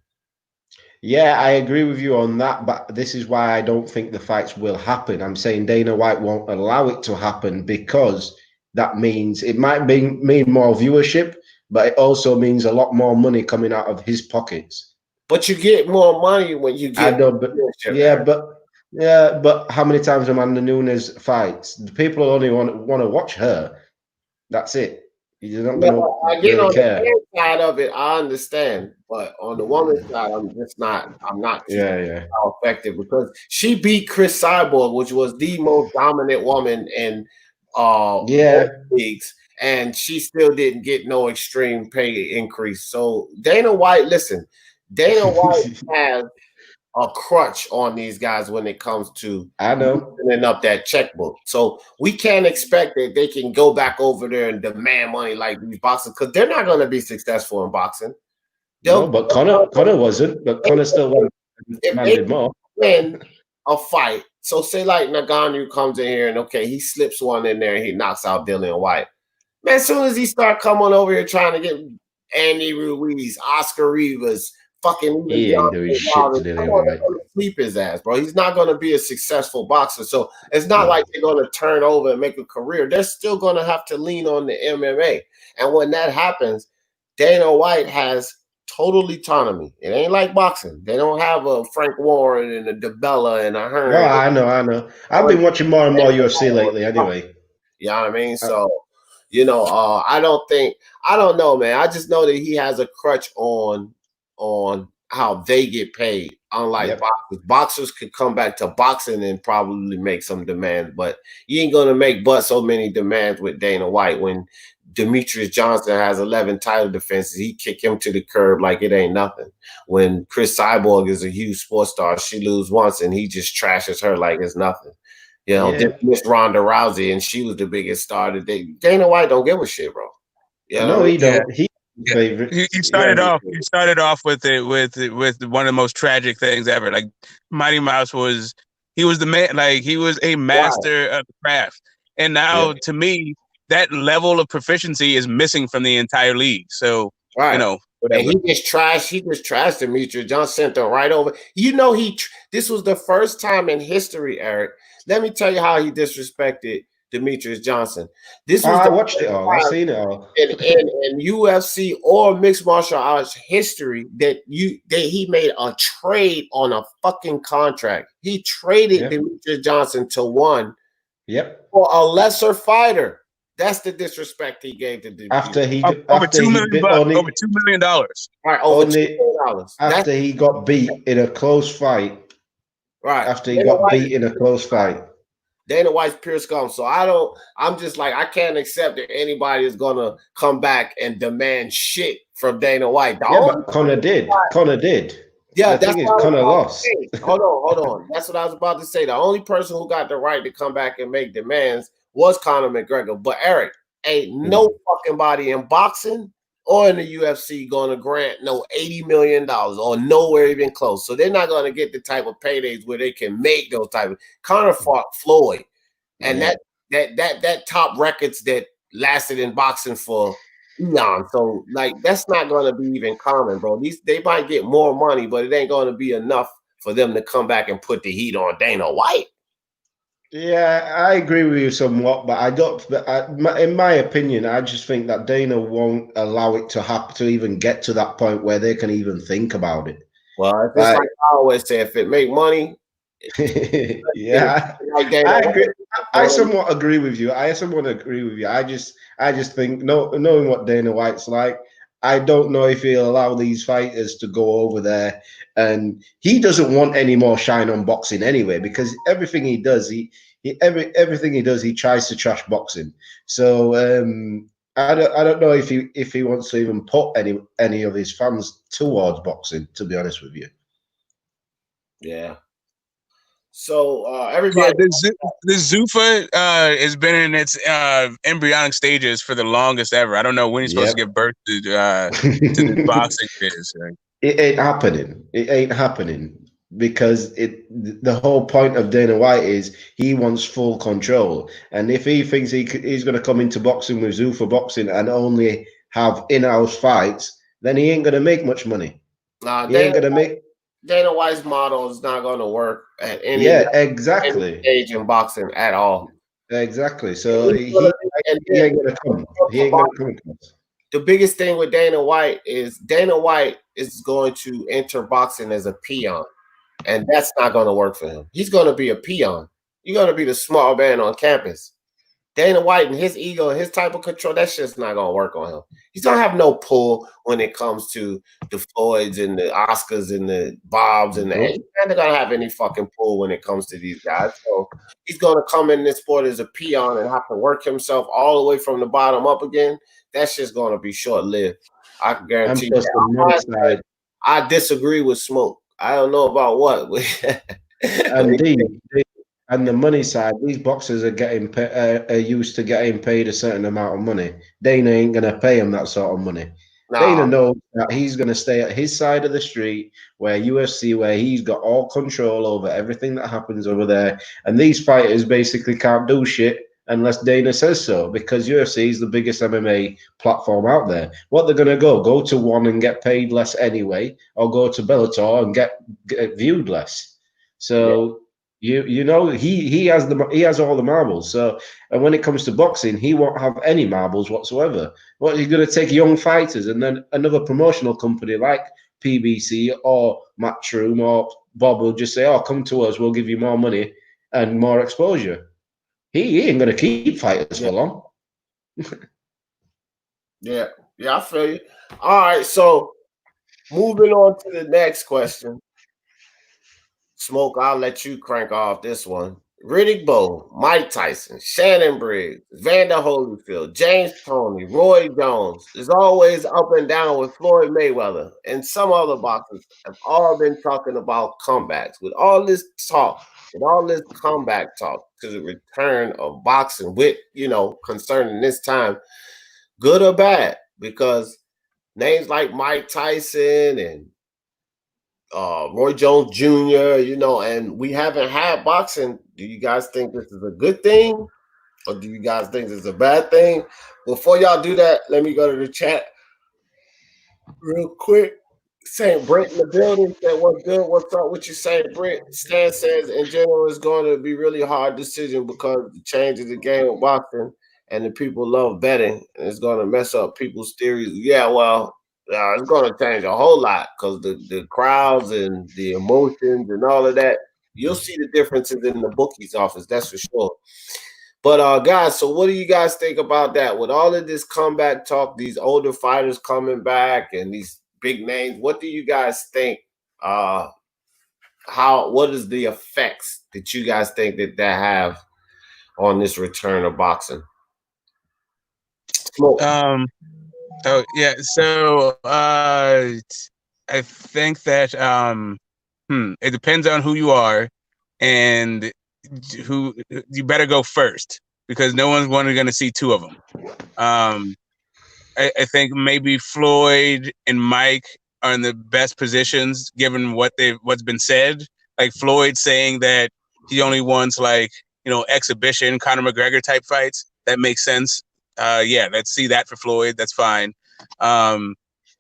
Yeah, I agree with you on that, but this is why I don't think the fights will happen. I'm saying Dana White won't allow it to happen, because that means it might mean more viewership, but it also means a lot more money coming out of his pockets. But you get more money when you get. I know, but but how many times Amanda Nunes fights? The people only want to watch her. That's it. You're not going to really care. On the side of it, I understand, but on the woman's side, I'm not too effective, because she beat Chris Cyborg, which was the most dominant woman in leagues, and she still didn't get no extreme pay increase. So Dana White has a crutch on these guys when it comes to opening up that checkbook. So we can't expect that they can go back over there and demand money like these boxers, because they're not going to be successful in boxing. But Connor wasn't. But Connor still demanded more. Win a fight. So say like Ngannou comes in here and he slips one in there and he knocks out Dillian White. Man, as soon as he start coming over here trying to get Andy Ruiz, Oscar Rivas, he ain't doing shit to Dillian White. Sleep his ass, bro. He's not going to be a successful boxer. So it's not like they're going to turn over and make a career. They're still going to have to lean on the MMA. And when that happens, Dana White has total autonomy. It ain't like boxing. They don't have a Frank Warren and a DeBella and a Hearn. No, I know. I've been watching more and more UFC lately anyway. You know what I mean? So, I don't know, man. I just know that he has a crutch on how they get paid. Unlike boxers could come back to boxing and probably make some demands, but you ain't gonna make so many demands with Dana White. When Demetrius Johnson has 11 title defenses, he kick him to the curb like it ain't nothing. When Chris Cyborg is a huge sports star, she lose once and he just trashes her like it's nothing. You know, this Miss Ronda Rousey, and she was the biggest star today. Dana White don't give a shit, bro. You know no, he don't. He favorite. You started off. You started off with one of the most tragic things ever. Like Mighty Mouse was. He was the man. Like he was a master of the craft. And now, to me, that level of proficiency is missing from the entire league. So you know. Whatever. And he just trashed Demetrius Johnson, sent them right over. You know, this was the first time in history, Eric. Let me tell you how he disrespected Demetrius Johnson. This was I watched it all. I've seen it all. in UFC or mixed martial arts history that he made a trade on a fucking contract. He traded Demetrius Johnson to one for a lesser fighter. That's the disrespect he gave to Demetrius. Over $2 million. Over $2 million. Right, over $2 million. After he got beat in a close fight. Right. After he got beat in a close fight. Dana White's pure scum. So I'm just like, I can't accept that anybody is gonna come back and demand shit from Dana White. But Conor did. Conor did. Yeah, that's what Conor lost. Hold on. That's what I was about to say. The only person who got the right to come back and make demands was Conor McGregor. But Eric, ain't no fucking body in boxing or in the UFC going to grant no $80 million or nowhere even close. So they're not going to get the type of paydays where they can make those type of. Conor fought Floyd, and that top records that lasted in boxing for eons. So like that's not going to be even common, bro. They might get more money, but it ain't going to be enough for them to come back and put the heat on Dana White. Yeah, I agree with you somewhat, but I don't. In my opinion, I just think that Dana won't allow it to happen to even get to that point where they can even think about it. Well, it's like I always say, if it make money, I agree. I somewhat agree with you. I just think, knowing what Dana White's like, I don't know if he'll allow these fighters to go over there. And he doesn't want any more shine on boxing anyway, because everything he does, everything he does, he tries to trash boxing. So I don't know if he wants to even put any of his fans towards boxing, to be honest with you. Yeah. So everybody, the Zuffa has been in its embryonic stages for the longest ever. I don't know when he's supposed to give birth to the boxing biz. Right? It ain't happening. It ain't happening because the whole point of Dana White is he wants full control, and if he thinks he's going to come into boxing with Zuffa Boxing and only have in-house fights, then he ain't going to make much money. Nah, he ain't going to make. Dana White's model is not going to work at any stage in boxing at all. Exactly. So he ain't going to come. He ain't going to come. The biggest thing with Dana White is going to enter boxing as a peon, and that's not going to work for him. He's going to be a peon. You're going to be the small man on campus. Dana White and his ego and his type of control, that's just not going to work on him. He's going to have no pull when it comes to the Floyds and the Oscars and the Bobs and he's not going to have any fucking pull when it comes to these guys. So he's going to come in this sport as a peon and have to work himself all the way from the bottom up again. That's just going to be short-lived. I can guarantee you. I disagree with Smoke. I don't know about what. And the money side, these boxers are used to getting paid a certain amount of money. Dana ain't going to pay him that sort of money. Nah. Dana knows that he's going to stay at his side of the street, where he's got all control over everything that happens over there. And these fighters basically can't do shit unless Dana says so, because UFC is the biggest MMA platform out there. What they're going to go to one and get paid less anyway, or go to Bellator and get viewed less. So you know he has all the marbles. So, and when it comes to boxing, he won't have any marbles whatsoever. What, he's going to take young fighters, and then another promotional company like PBC or Matchroom or Bob will just say, "Oh, come to us, we'll give you more money and more exposure." He ain't going to keep fighters for long. Yeah, I feel you. All right, so moving on to the next question. Smoke, I'll let you crank off this one. Riddick Bowe, Mike Tyson, Shannon Briggs, Vander Holyfield, James Toney, Roy Jones is always up and down with Floyd Mayweather, and some other boxers have all been talking about comebacks. With all this talk, with all this comeback talk to the return of boxing, with concerning this time, good or bad, because names like Mike Tyson and Roy Jones Jr., and we haven't had boxing. Do you guys think this is a good thing, or do you guys think this is a bad thing? Before y'all do that, let me go to the chat real quick. St. Brent in the building said, "What's good? What's up? What you saying, Brent?" Stan says, "In general, it's going to be really hard decision because it changes the game of boxing, and the people love betting, and it's going to mess up people's theories." Yeah, well, it's going to change a whole lot because the crowds and the emotions and all of that. You'll see the differences in the bookies office, that's for sure. But guys, so what do you guys think about that? With all of this comeback talk, these older fighters coming back and these big names, what do you guys think? What is the effects that you guys think that have on this return of boxing? Oh yeah, so I think that it depends on who you are and who you better go first, because no one's going to see two of them. I think maybe Floyd and Mike are in the best positions given what's been said. Like Floyd saying that he only wants exhibition Conor McGregor type fights. That makes sense. Yeah, let's see that for Floyd. That's fine. And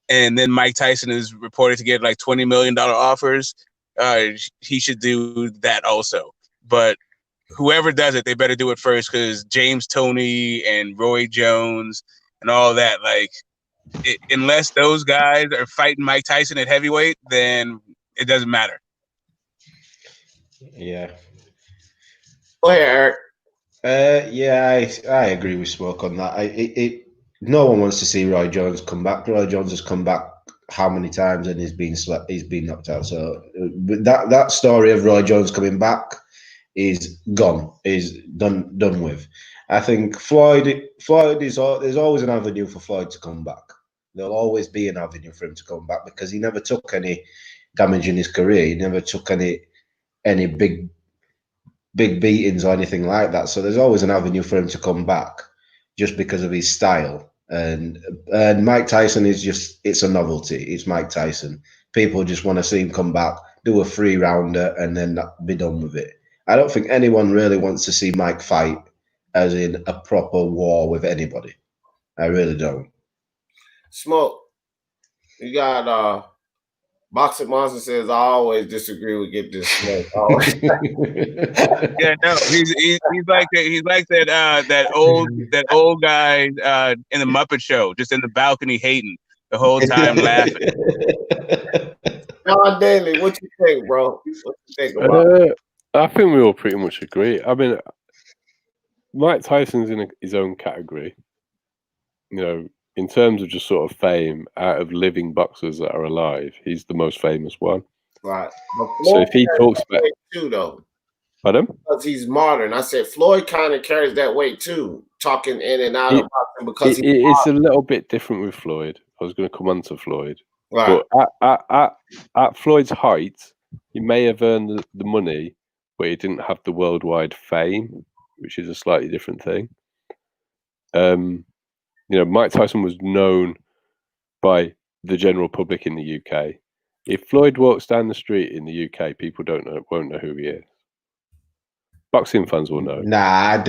then Mike Tyson is reported to get like $20 million offers. He should do that also. But whoever does it, they better do it first, because James Toney and Roy Jones and all that, unless those guys are fighting Mike Tyson at heavyweight, then it doesn't matter. Yeah. Go ahead, Eric. Yeah, I agree with Smoke on that. No one wants to see Roy Jones come back. Roy Jones has come back how many times and he's been knocked out. So that story of Roy Jones coming back is gone, is done with. I think Floyd is there's always an avenue for Floyd to come back. There'll always be an avenue for him to come back because he never took any damage in his career. He never took any big beatings or anything like that. So there's always an avenue for him to come back just because of his style. And Mike Tyson is it's a novelty. It's Mike Tyson. People just want to see him come back, do a 3-rounder, and then be done with it. I don't think anyone really wants to see Mike fight as in a proper war with anybody. I really don't. Smoke, you got Boxing Monster says, "I always disagree with Get This Smoke." Yeah, no, he's like that old guy in the Muppet Show, just in the balcony hating the whole time, laughing. John Daly, what you think, bro? What you think about it? I think we all pretty much agree. I mean, Mike Tyson's in his own category. In terms of just sort of fame, out of living boxers that are alive, he's the most famous one. Right. So if he talks about too, though, pardon? Because he's modern. I said Floyd kind of carries that weight too, talking in and out of boxing because it's a little bit different with Floyd. I was going to come on to Floyd, right? But at Floyd's height, he may have earned the money, but he didn't have the worldwide fame, which is a slightly different thing. Mike Tyson was known by the general public in the UK. If Floyd walks down the street in the UK, people won't know who he is. Boxing fans will know. Nah,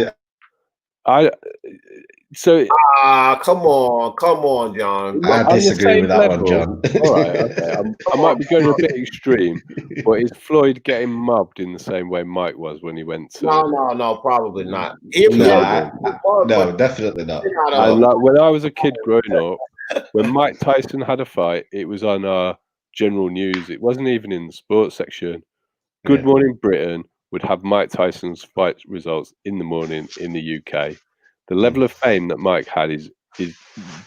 come on, John. I disagree with that one, John. All right, okay. I might be going a bit extreme, but is Floyd getting mobbed in the same way Mike was when he went to? No, probably not. No, definitely not. When I was a kid growing up, when Mike Tyson had a fight, it was on our general news. It wasn't even in the sports section. Good Morning Britain would have Mike Tyson's fight results in the morning in the UK. The level of fame that Mike had is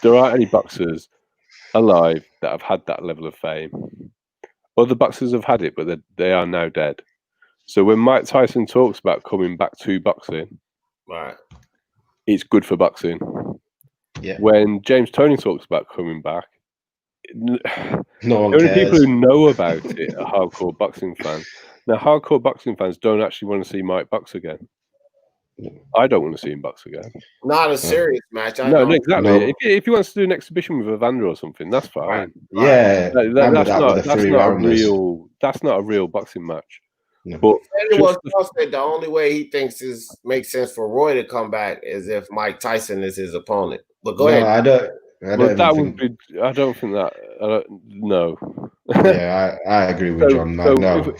there aren't any boxers alive that have had that level of fame. Other boxers have had it, but they are now dead. So when Mike Tyson talks about coming back to boxing, right, it's good for boxing. Yeah. When James Toney talks about coming back, No the one only cares. people who know about it are hardcore boxing fans. Now, hardcore boxing fans don't actually want to see Mike box again. I don't want to see him box again. not a serious match. I No, know. exactly. No. If he wants to do an exhibition with Evander or something, that's fine. Right. Yeah, That's not a real. real boxing match. No. But Anyone else said the only way he thinks makes sense for Roy to come back is if Mike Tyson is his opponent. But go ahead. I don't. I don't think think. I don't think that. No. Yeah, I agree with John. No.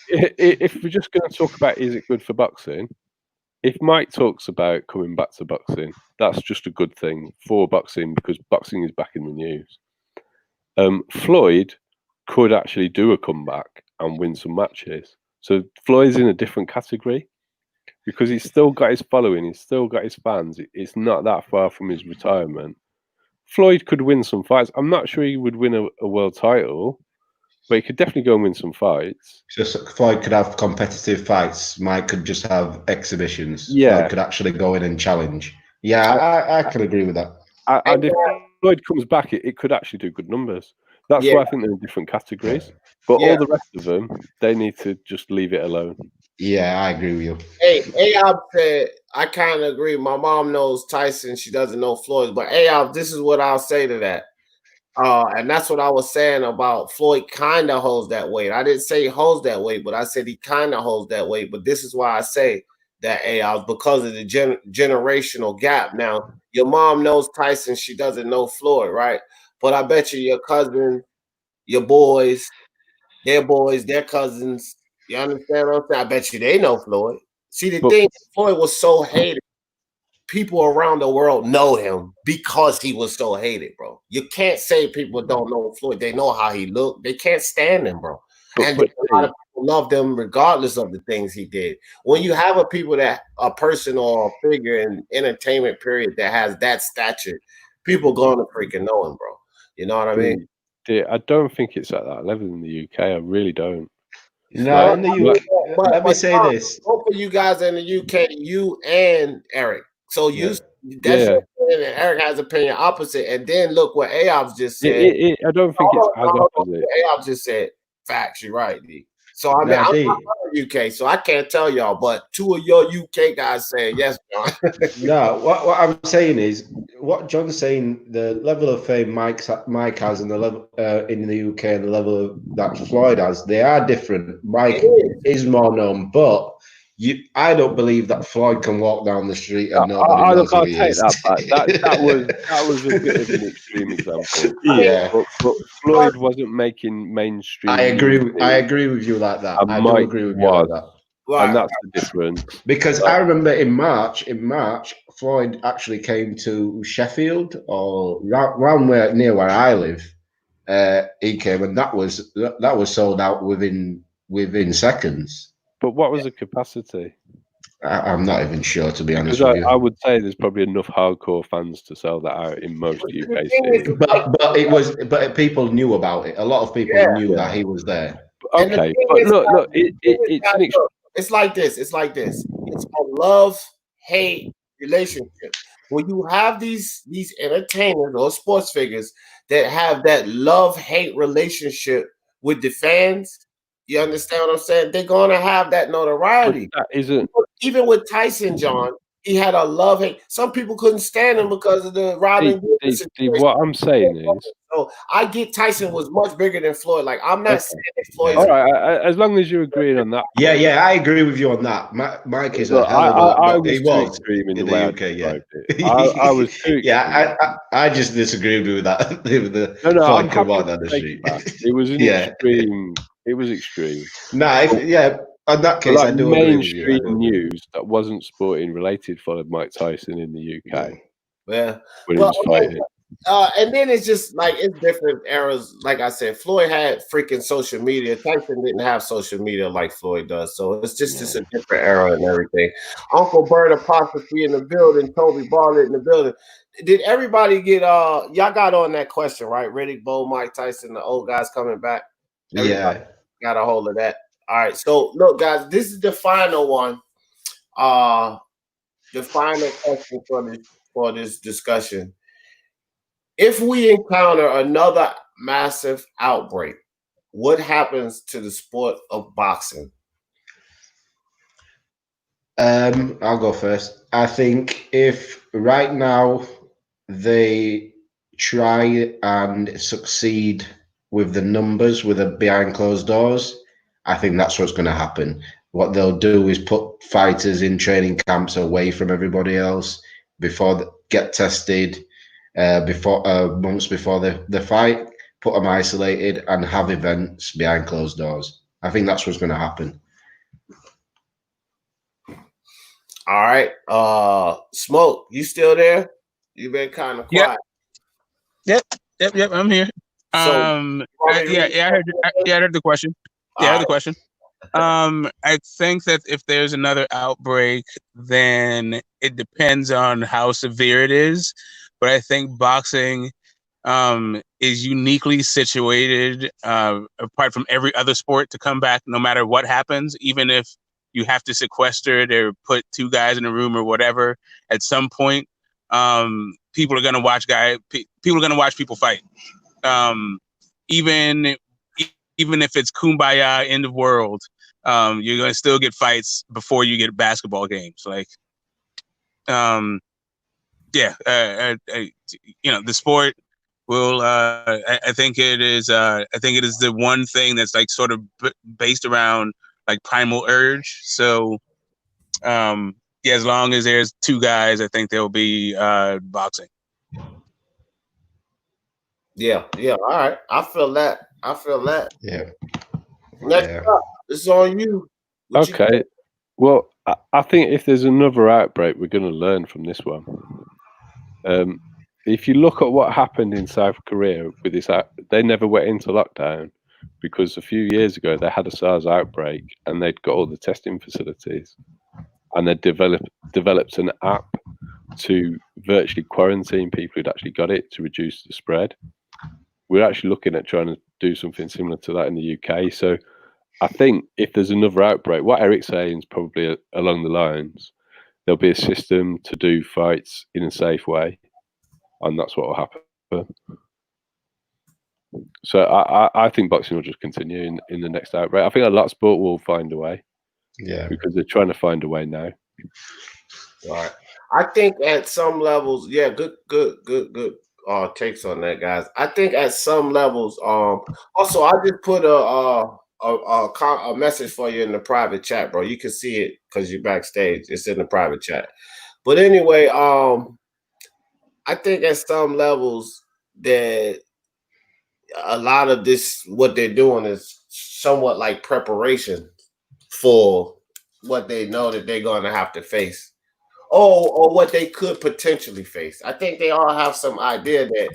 If we're just going to talk about is it good for boxing, if Mike talks about coming back to boxing, that's just a good thing for boxing because boxing is back in the news. Floyd could actually do a comeback and win some matches. So Floyd's in a different category because he's still got his following, he's still got his fans. It's not that far from his retirement. Floyd could win some fights. I'm not sure he would win a world title, but he could definitely go and win some fights. Just Floyd could have competitive fights. Mike could just have exhibitions. Yeah. Floyd could actually go in and challenge. Yeah, I can agree with that. And if Floyd comes back, it could actually do good numbers. That's why I think they're in different categories. But all the rest of them, they need to just leave it alone. Yeah, I agree with you. Hey, Ayob said, I kind of agree. My mom knows Tyson. She doesn't know Floyd. But Ayob, this is what I'll say to that. And that's what I was saying about Floyd kind of holds that weight. I didn't say he holds that weight, but I said he kind of holds that weight. But this is why I say that, Ayob, because of the generational gap. Now, your mom knows Tyson. She doesn't know Floyd, right? But I bet you your cousin, your boys, their cousins, you understand what I'm saying? I bet you they know Floyd. See, the thing, Floyd was so hated. People around the world know him because he was so hated, bro. You can't say people don't know Floyd. They know how he looked. They can't stand him, bro. And a lot of people love them regardless of the things he did. When you have a person or a figure in entertainment period that has that stature, people going to freaking know him, bro. You know what I mean? I don't think it's at that level in the UK. I really don't. No, in the UK. Let me say this. Both of you guys in the UK, you and Eric. So that's your opinion, and Eric has opinion opposite. And then look what Ayob's just said. I don't think it's as opposite. Ayob just said facts. You're right, D. So I mean, I'm not from the UK, so I can't tell y'all. But two of your UK guys saying yes, John. No, what I'm saying is what John's saying. The level of fame Mike has, and the level in the UK, and the level that Floyd has, they are different. Mike is more known, but I don't believe that Floyd can walk down the street and nobody knows who he is. That was a bit of an extreme example. Yeah, but Floyd wasn't making mainstream. I agree with you like that. I do agree with you like that. Right. And that's the difference. Because I remember in March, Floyd actually came to Sheffield or around near where I live. He came, and that was sold out within seconds. But what was the capacity? I'm not even sure, to be honest with you. I would say there's probably enough hardcore fans to sell that out in most UK cities. But people knew about it. A lot of people knew that he was there. Okay, but look, it's like this. It's a love-hate relationship. When you have these entertainers or sports figures that have that love-hate relationship with the fans, you understand what I'm saying? They're going to have that notoriety. That isn't. Even with Tyson, John, he had a love-hate. Some people couldn't stand him because of the Robin. What I'm saying is, so I get Tyson was much bigger than Floyd. Like, I'm not saying that Floyd. All right, as long as you're agreeing on that. Yeah, I agree with you on that. Mike is a hell of a lot. He was extreme in the UK. I was too. I just disagreed with that. No, I'm happy down the street. It was an extreme. It was extreme. In that case, I do agree with you. Mainstream news that wasn't sporting related followed Mike Tyson in the UK. Yeah. When he was fighting. And then it's just like it's different eras. Like I said, Floyd had freaking social media. Tyson didn't have social media like Floyd does. So it's just a different era and everything. Uncle Bird Apostrophe in the building, Toby Bartlett in the building. Did everybody get y'all got on that question, right? Riddick Bowe, Mike Tyson, the old guys coming back. Everybody got a hold of that. All right. So look, guys, this is the final one. The final question for this discussion. If we encounter another massive outbreak, what happens to the sport of boxing? I'll go first. I think if right now they try and succeed with the numbers with the behind closed doors, I think that's what's going to happen. What they'll do is put fighters in training camps away from everybody else before they get tested, before months before the fight, put them isolated and have events behind closed doors. I think that's what's going to happen. All right. Smoke, you still there? You've been kind of quiet. Yep. I'm here. So, I heard the question. Yeah, I heard the question. I think that if there's another outbreak, then it depends on how severe it is. But I think boxing is uniquely situated, apart from every other sport, to come back no matter what happens, even if you have to sequester it or put two guys in a room or whatever. At some point, people are going to watch people fight. Even if it's kumbaya, end of world, you're going to still get fights before you get basketball games. Like, the sport will. I think it is. I think it is the one thing that's like sort of based around like primal urge. So, as long as there's two guys, I think there'll be boxing. Yeah. All right. I feel that. Yeah. Next up, it's on you. Okay. Well, I think if there's another outbreak, we're going to learn from this one. If you look at what happened in South Korea with this, they never went into lockdown because a few years ago they had a SARS outbreak and they'd got all the testing facilities, and they developed an app to virtually quarantine people who'd actually got it to reduce the spread. We're actually looking at trying to do something similar to that in the UK. So I think if there's another outbreak, what Eric's saying is probably along the lines, there'll be a system to do fights in a safe way, and that's what will happen. So I think boxing will just continue in the next outbreak. I think a lot of sport will find a way. Yeah. Because they're trying to find a way now. All right. I think at some levels, good takes on that, guys. I think at some levels, also I just put a message for you in the private chat, bro. You can see it because you're backstage. It's in the private chat. But anyway, I think at some levels that a lot of this, what they're doing is somewhat like preparation for what they know that they're going to have to face. Or what they could potentially face. I think they all have some idea that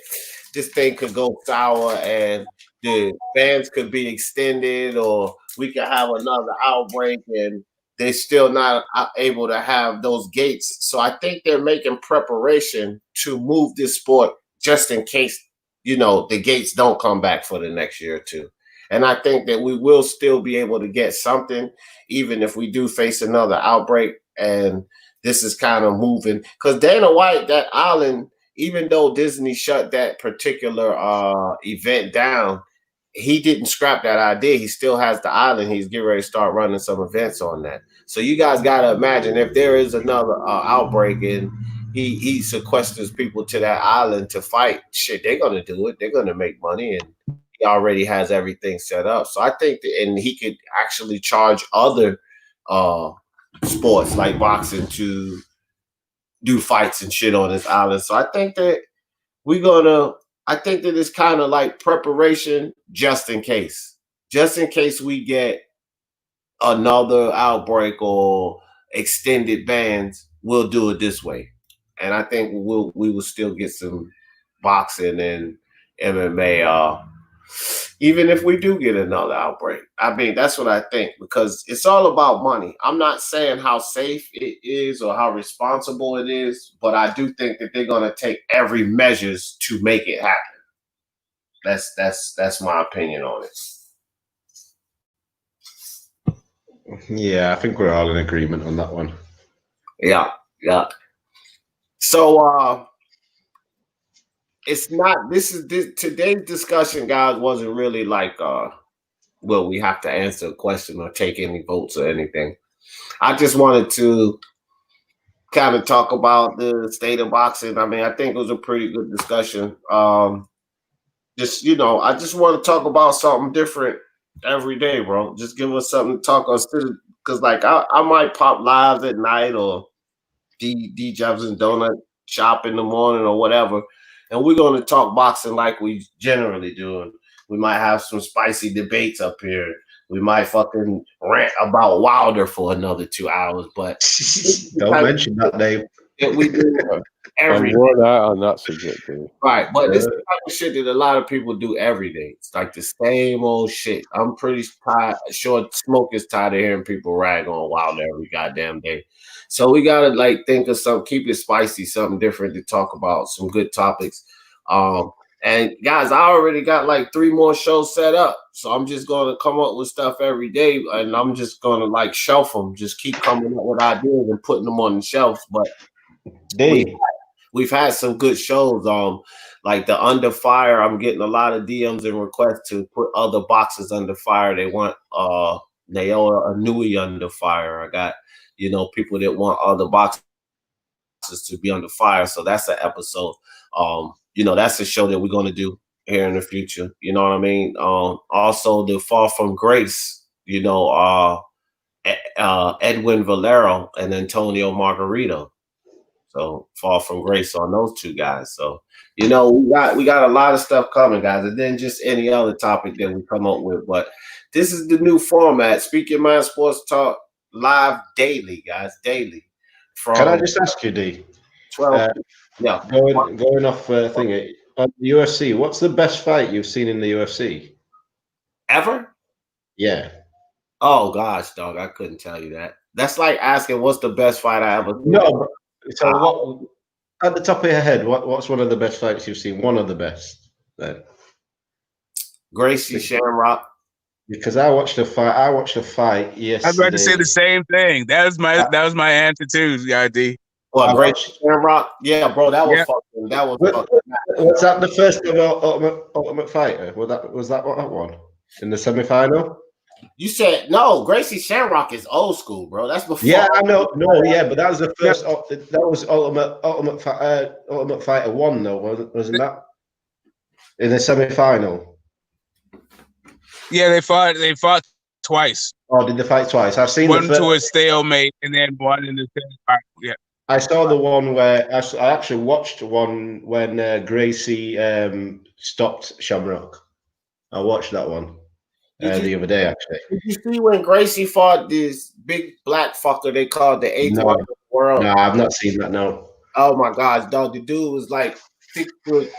this thing could go sour and the bans could be extended, or we could have another outbreak and they're still not able to have those gates. So I think they're making preparation to move this sport just in case, the gates don't come back for the next year or two. And I think that we will still be able to get something, even if we do face another outbreak. And this is kind of moving because Dana White, that island, even though Disney shut that particular event down, he didn't scrap that idea. He still has the island. He's getting ready to start running some events on that. So you guys got to imagine if there is another outbreak and he sequesters people to that island to fight, shit, they're going to do it. They're going to make money, and he already has everything set up. So I think and he could actually charge other sports like boxing to do fights and shit on this island. So I think that it's kind of like preparation just in case we get another outbreak or extended bans, we'll do it this way. And I think we will still get some boxing and MMA even if we do get another outbreak. I mean, that's what I think, because it's all about money. I'm not saying how safe it is or how responsible it is, but I do think that they're going to take every measures to make it happen. That's my opinion on it. Yeah, I think we're all in agreement on that one. Yeah, yeah. So it's not. This today's discussion, guys. Wasn't really like well, we have to answer a question or take any votes or anything. I just wanted to kind of talk about the state of boxing. I mean, I think it was a pretty good discussion. Just I just want to talk about something different every day, bro. Just give us something to talk us through. Because like I might pop lives at night or D Jobs and Donut Shop in the morning or whatever, and we're going to talk boxing like we generally do. And we might have some spicy debates up here. We might fucking rant about Wilder for another 2 hours, but don't mention that name. We do every I'm worn out on that subject, dude. right. But this is the type of shit that a lot of people do every day. It's like the same old shit. I'm pretty sure Smoke is tired of hearing people rag on Wilder every goddamn day. So we gotta like think of something, keep it spicy, something different to talk about, some good topics. And guys, I already got like 3 more shows set up. So I'm just gonna come up with stuff every day, and I'm just gonna like shelf them, just keep coming up with ideas and putting them on the shelves. But we've had some good shows. Like the Under Fire, I'm getting a lot of DMs and requests to put other boxes under fire. They want Naoya Inoue under fire. I got people that want other boxes to be under fire. So that's an episode. That's a show that we're going to do here in the future. You know what I mean? Also the Fall from Grace, Edwin Valero and Antonio Margarito. So Fall from Grace on those 2 guys. So, we got a lot of stuff coming, guys. And then just any other topic that we come up with. But this is the new format. Speak Your Mind Sports Talk live daily, guys. Daily. Can I just ask you, D? 12. Yeah. Going off thingy on the UFC, what's the best fight you've seen in the UFC? Ever? Yeah. Oh gosh, dog, I couldn't tell you that. That's like asking what's the best fight I ever seen. No. So what at the top of your head, what's one of the best fights you've seen? One of the best then. Gracie Shamrock. Because I watched a fight yesterday. I was about to say the same thing. That was my answer too, ID. Well, Gracie Shamrock. Yeah, bro, that was fucking. Was that the first ever Ultimate Fighter? Was that what I won in the semi-final? You said no. Gracie Shamrock is old school, bro. That's before. Yeah, I know. No, yeah, but that was the first. That was Ultimate Fighter 1, though, wasn't that? In the semi-final. Yeah, they fought twice. Oh, did they fight twice? I've seen one to a stalemate and then one in the semi-final. Yeah. I saw the one where I actually watched one when Gracie stopped Shamrock. I watched that one the other day, actually. Did you see when Gracie fought this big black fucker they called the 8th one in the world? No, I've not seen that, no. Oh, my gosh, dog. The dude was like 6'5",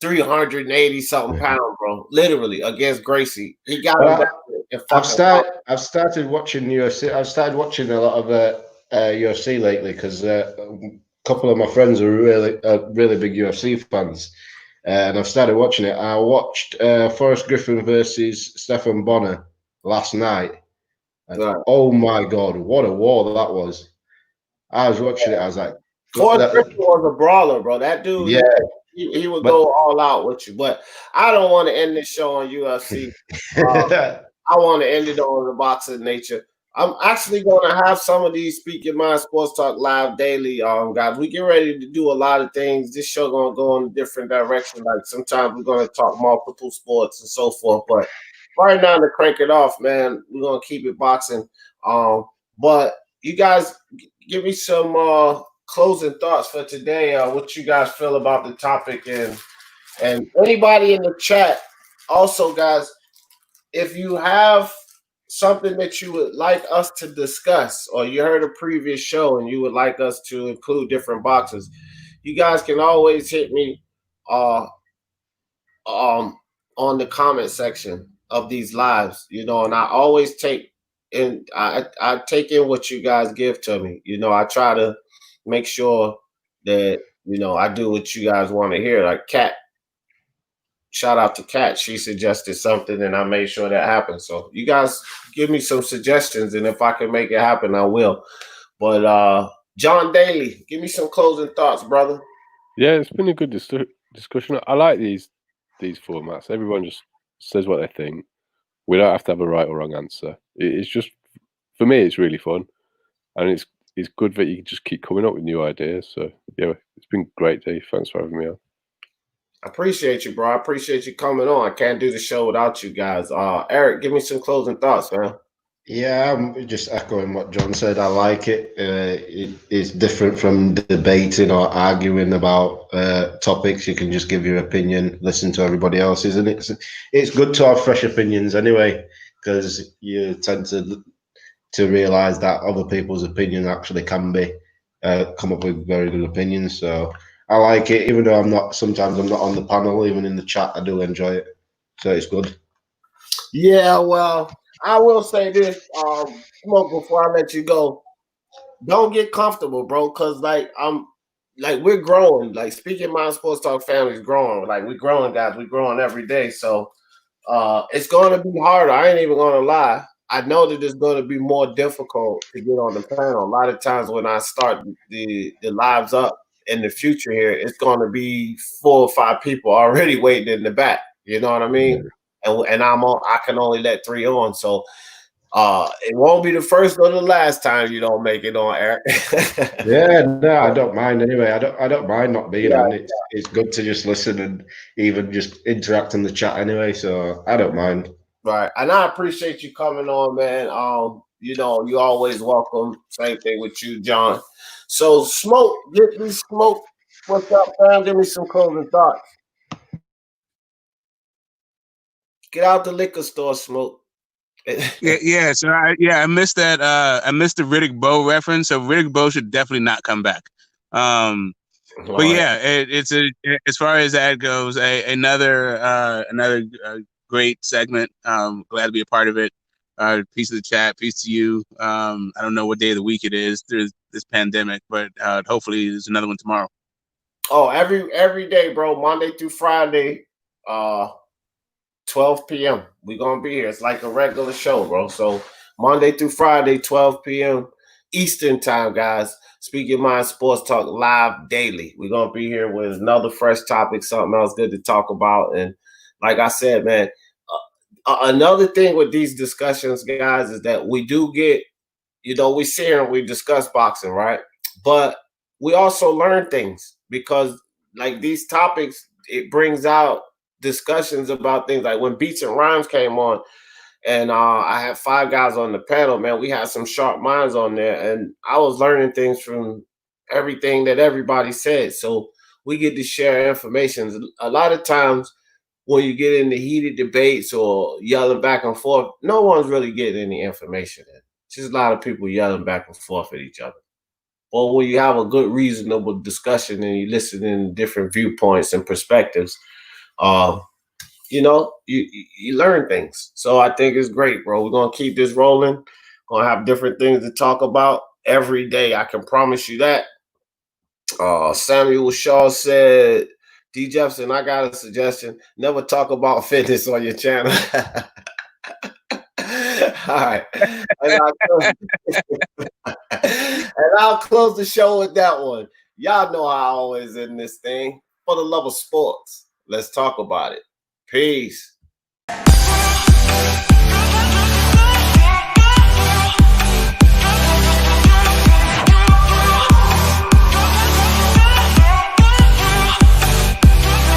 380-something pounds, bro. Literally, against Gracie. He got him. I've started watching UFC. I've started watching a lot of UFC lately because a couple of my friends are really big UFC fans. And I've started watching it. I watched Forrest Griffin versus Stephan Bonner last night. And, oh my God, what a war that was. I was watching it. I was like, Forrest Griffin was a brawler, bro. That dude, yeah. He would go all out with you. But I don't want to end this show on UFC. I want to end it on the boxing nature. I'm actually going to have some of these Speak Your Mind Sports Talk live daily, guys. We get ready to do a lot of things. This show going to go in a different direction. Like sometimes we're going to talk multiple sports and so forth. But right now to crank it off, man, we're going to keep it boxing. But you guys give me some closing thoughts for today. What you guys feel about the topic, and anybody in the chat. Also, guys, if you have something that you would like us to discuss, or you heard a previous show and you would like us to include different boxes, you guys can always hit me on the comment section of these lives, and I always take in I take in what you guys give to me. I try to make sure that I do what you guys want to hear. Like Cat shout out to Kat. She suggested something, and I made sure that happened. So you guys give me some suggestions, and if I can make it happen, I will. But John Daly, give me some closing thoughts, brother. Yeah, it's been a good discussion. I like these formats. Everyone just says what they think. We don't have to have a right or wrong answer. It's just, for me, it's really fun, and it's good that you can just keep coming up with new ideas. So yeah, it's been great, Dave. Thanks for having me on. I appreciate you, bro. I appreciate you coming on. I can't do the show without you guys. Eric, give me some closing thoughts, man. Yeah, I'm just echoing what John said. I like it. It's different from debating or arguing about topics. You can just give your opinion, listen to everybody else's, and it's good to have fresh opinions anyway, because you tend to realize that other people's opinion actually can be come up with very good opinions. So I like it, even though sometimes I'm not on the panel, even in the chat, I do enjoy it. So it's good. Yeah, well, I will say this, Smoke, before I let you go. Don't get comfortable, bro, because we're growing. Like, Speaking Mind Sports Talk family is growing. Like, we're growing, guys. We're growing every day. So it's going to be harder. I ain't even going to lie. I know that it's going to be more difficult to get on the panel. A lot of times when I start the lives up in the future here, it's going to be 4 or 5 people already waiting in the back. You know what I mean? And I can only let 3 on. So it won't be the first or the last time you don't make it on, Eric. Yeah, no, I don't mind anyway. I don't mind not being on. It's good to just listen and even just interact in the chat anyway. So I don't mind. Right, and I appreciate you coming on, man. You always welcome. Same thing with you, John. So Smoke, get me Smoke. What's up, fam? Give me some closing thoughts. Get out the liquor store, Smoke. Yeah. So I missed that. I missed the Riddick Bowe reference. So Riddick Bowe should definitely not come back. But yeah, it's as far as that goes, another great segment. Glad to be a part of it. Peace to the chat. Peace to you. I don't know what day of the week it is through this pandemic, but hopefully there's another one tomorrow. Oh, every day, bro. Monday through Friday, 12 p.m. We're going to be here. It's like a regular show, bro. So Monday through Friday, 12 p.m. Eastern time, guys. Speaking Mind Sports Talk live daily. We're going to be here with another fresh topic, something else good to talk about. And like I said, man, another thing with these discussions, guys, is that we do get, we sit here and we discuss boxing, right? But we also learn things because, like, these topics, it brings out discussions about things. Like when Beats and Rhymes came on, and I had 5 guys on the panel, man, we had some sharp minds on there, and I was learning things from everything that everybody said. So we get to share information. A lot of times when you get into heated debates or yelling back and forth, no one's really getting any information in. It's just a lot of people yelling back and forth at each other. Or when you have a good, reasonable discussion and you listen in different viewpoints and perspectives, you learn things. So I think it's great, bro. We're going to keep this rolling. Going to have different things to talk about every day. I can promise you that. Samuel Shaw said, D. Jefferson, I got a suggestion. Never talk about fitness on your channel. All right. And I'll close the show with that one. Y'all know how I always end this thing. For the love of sports, let's talk about it. Peace.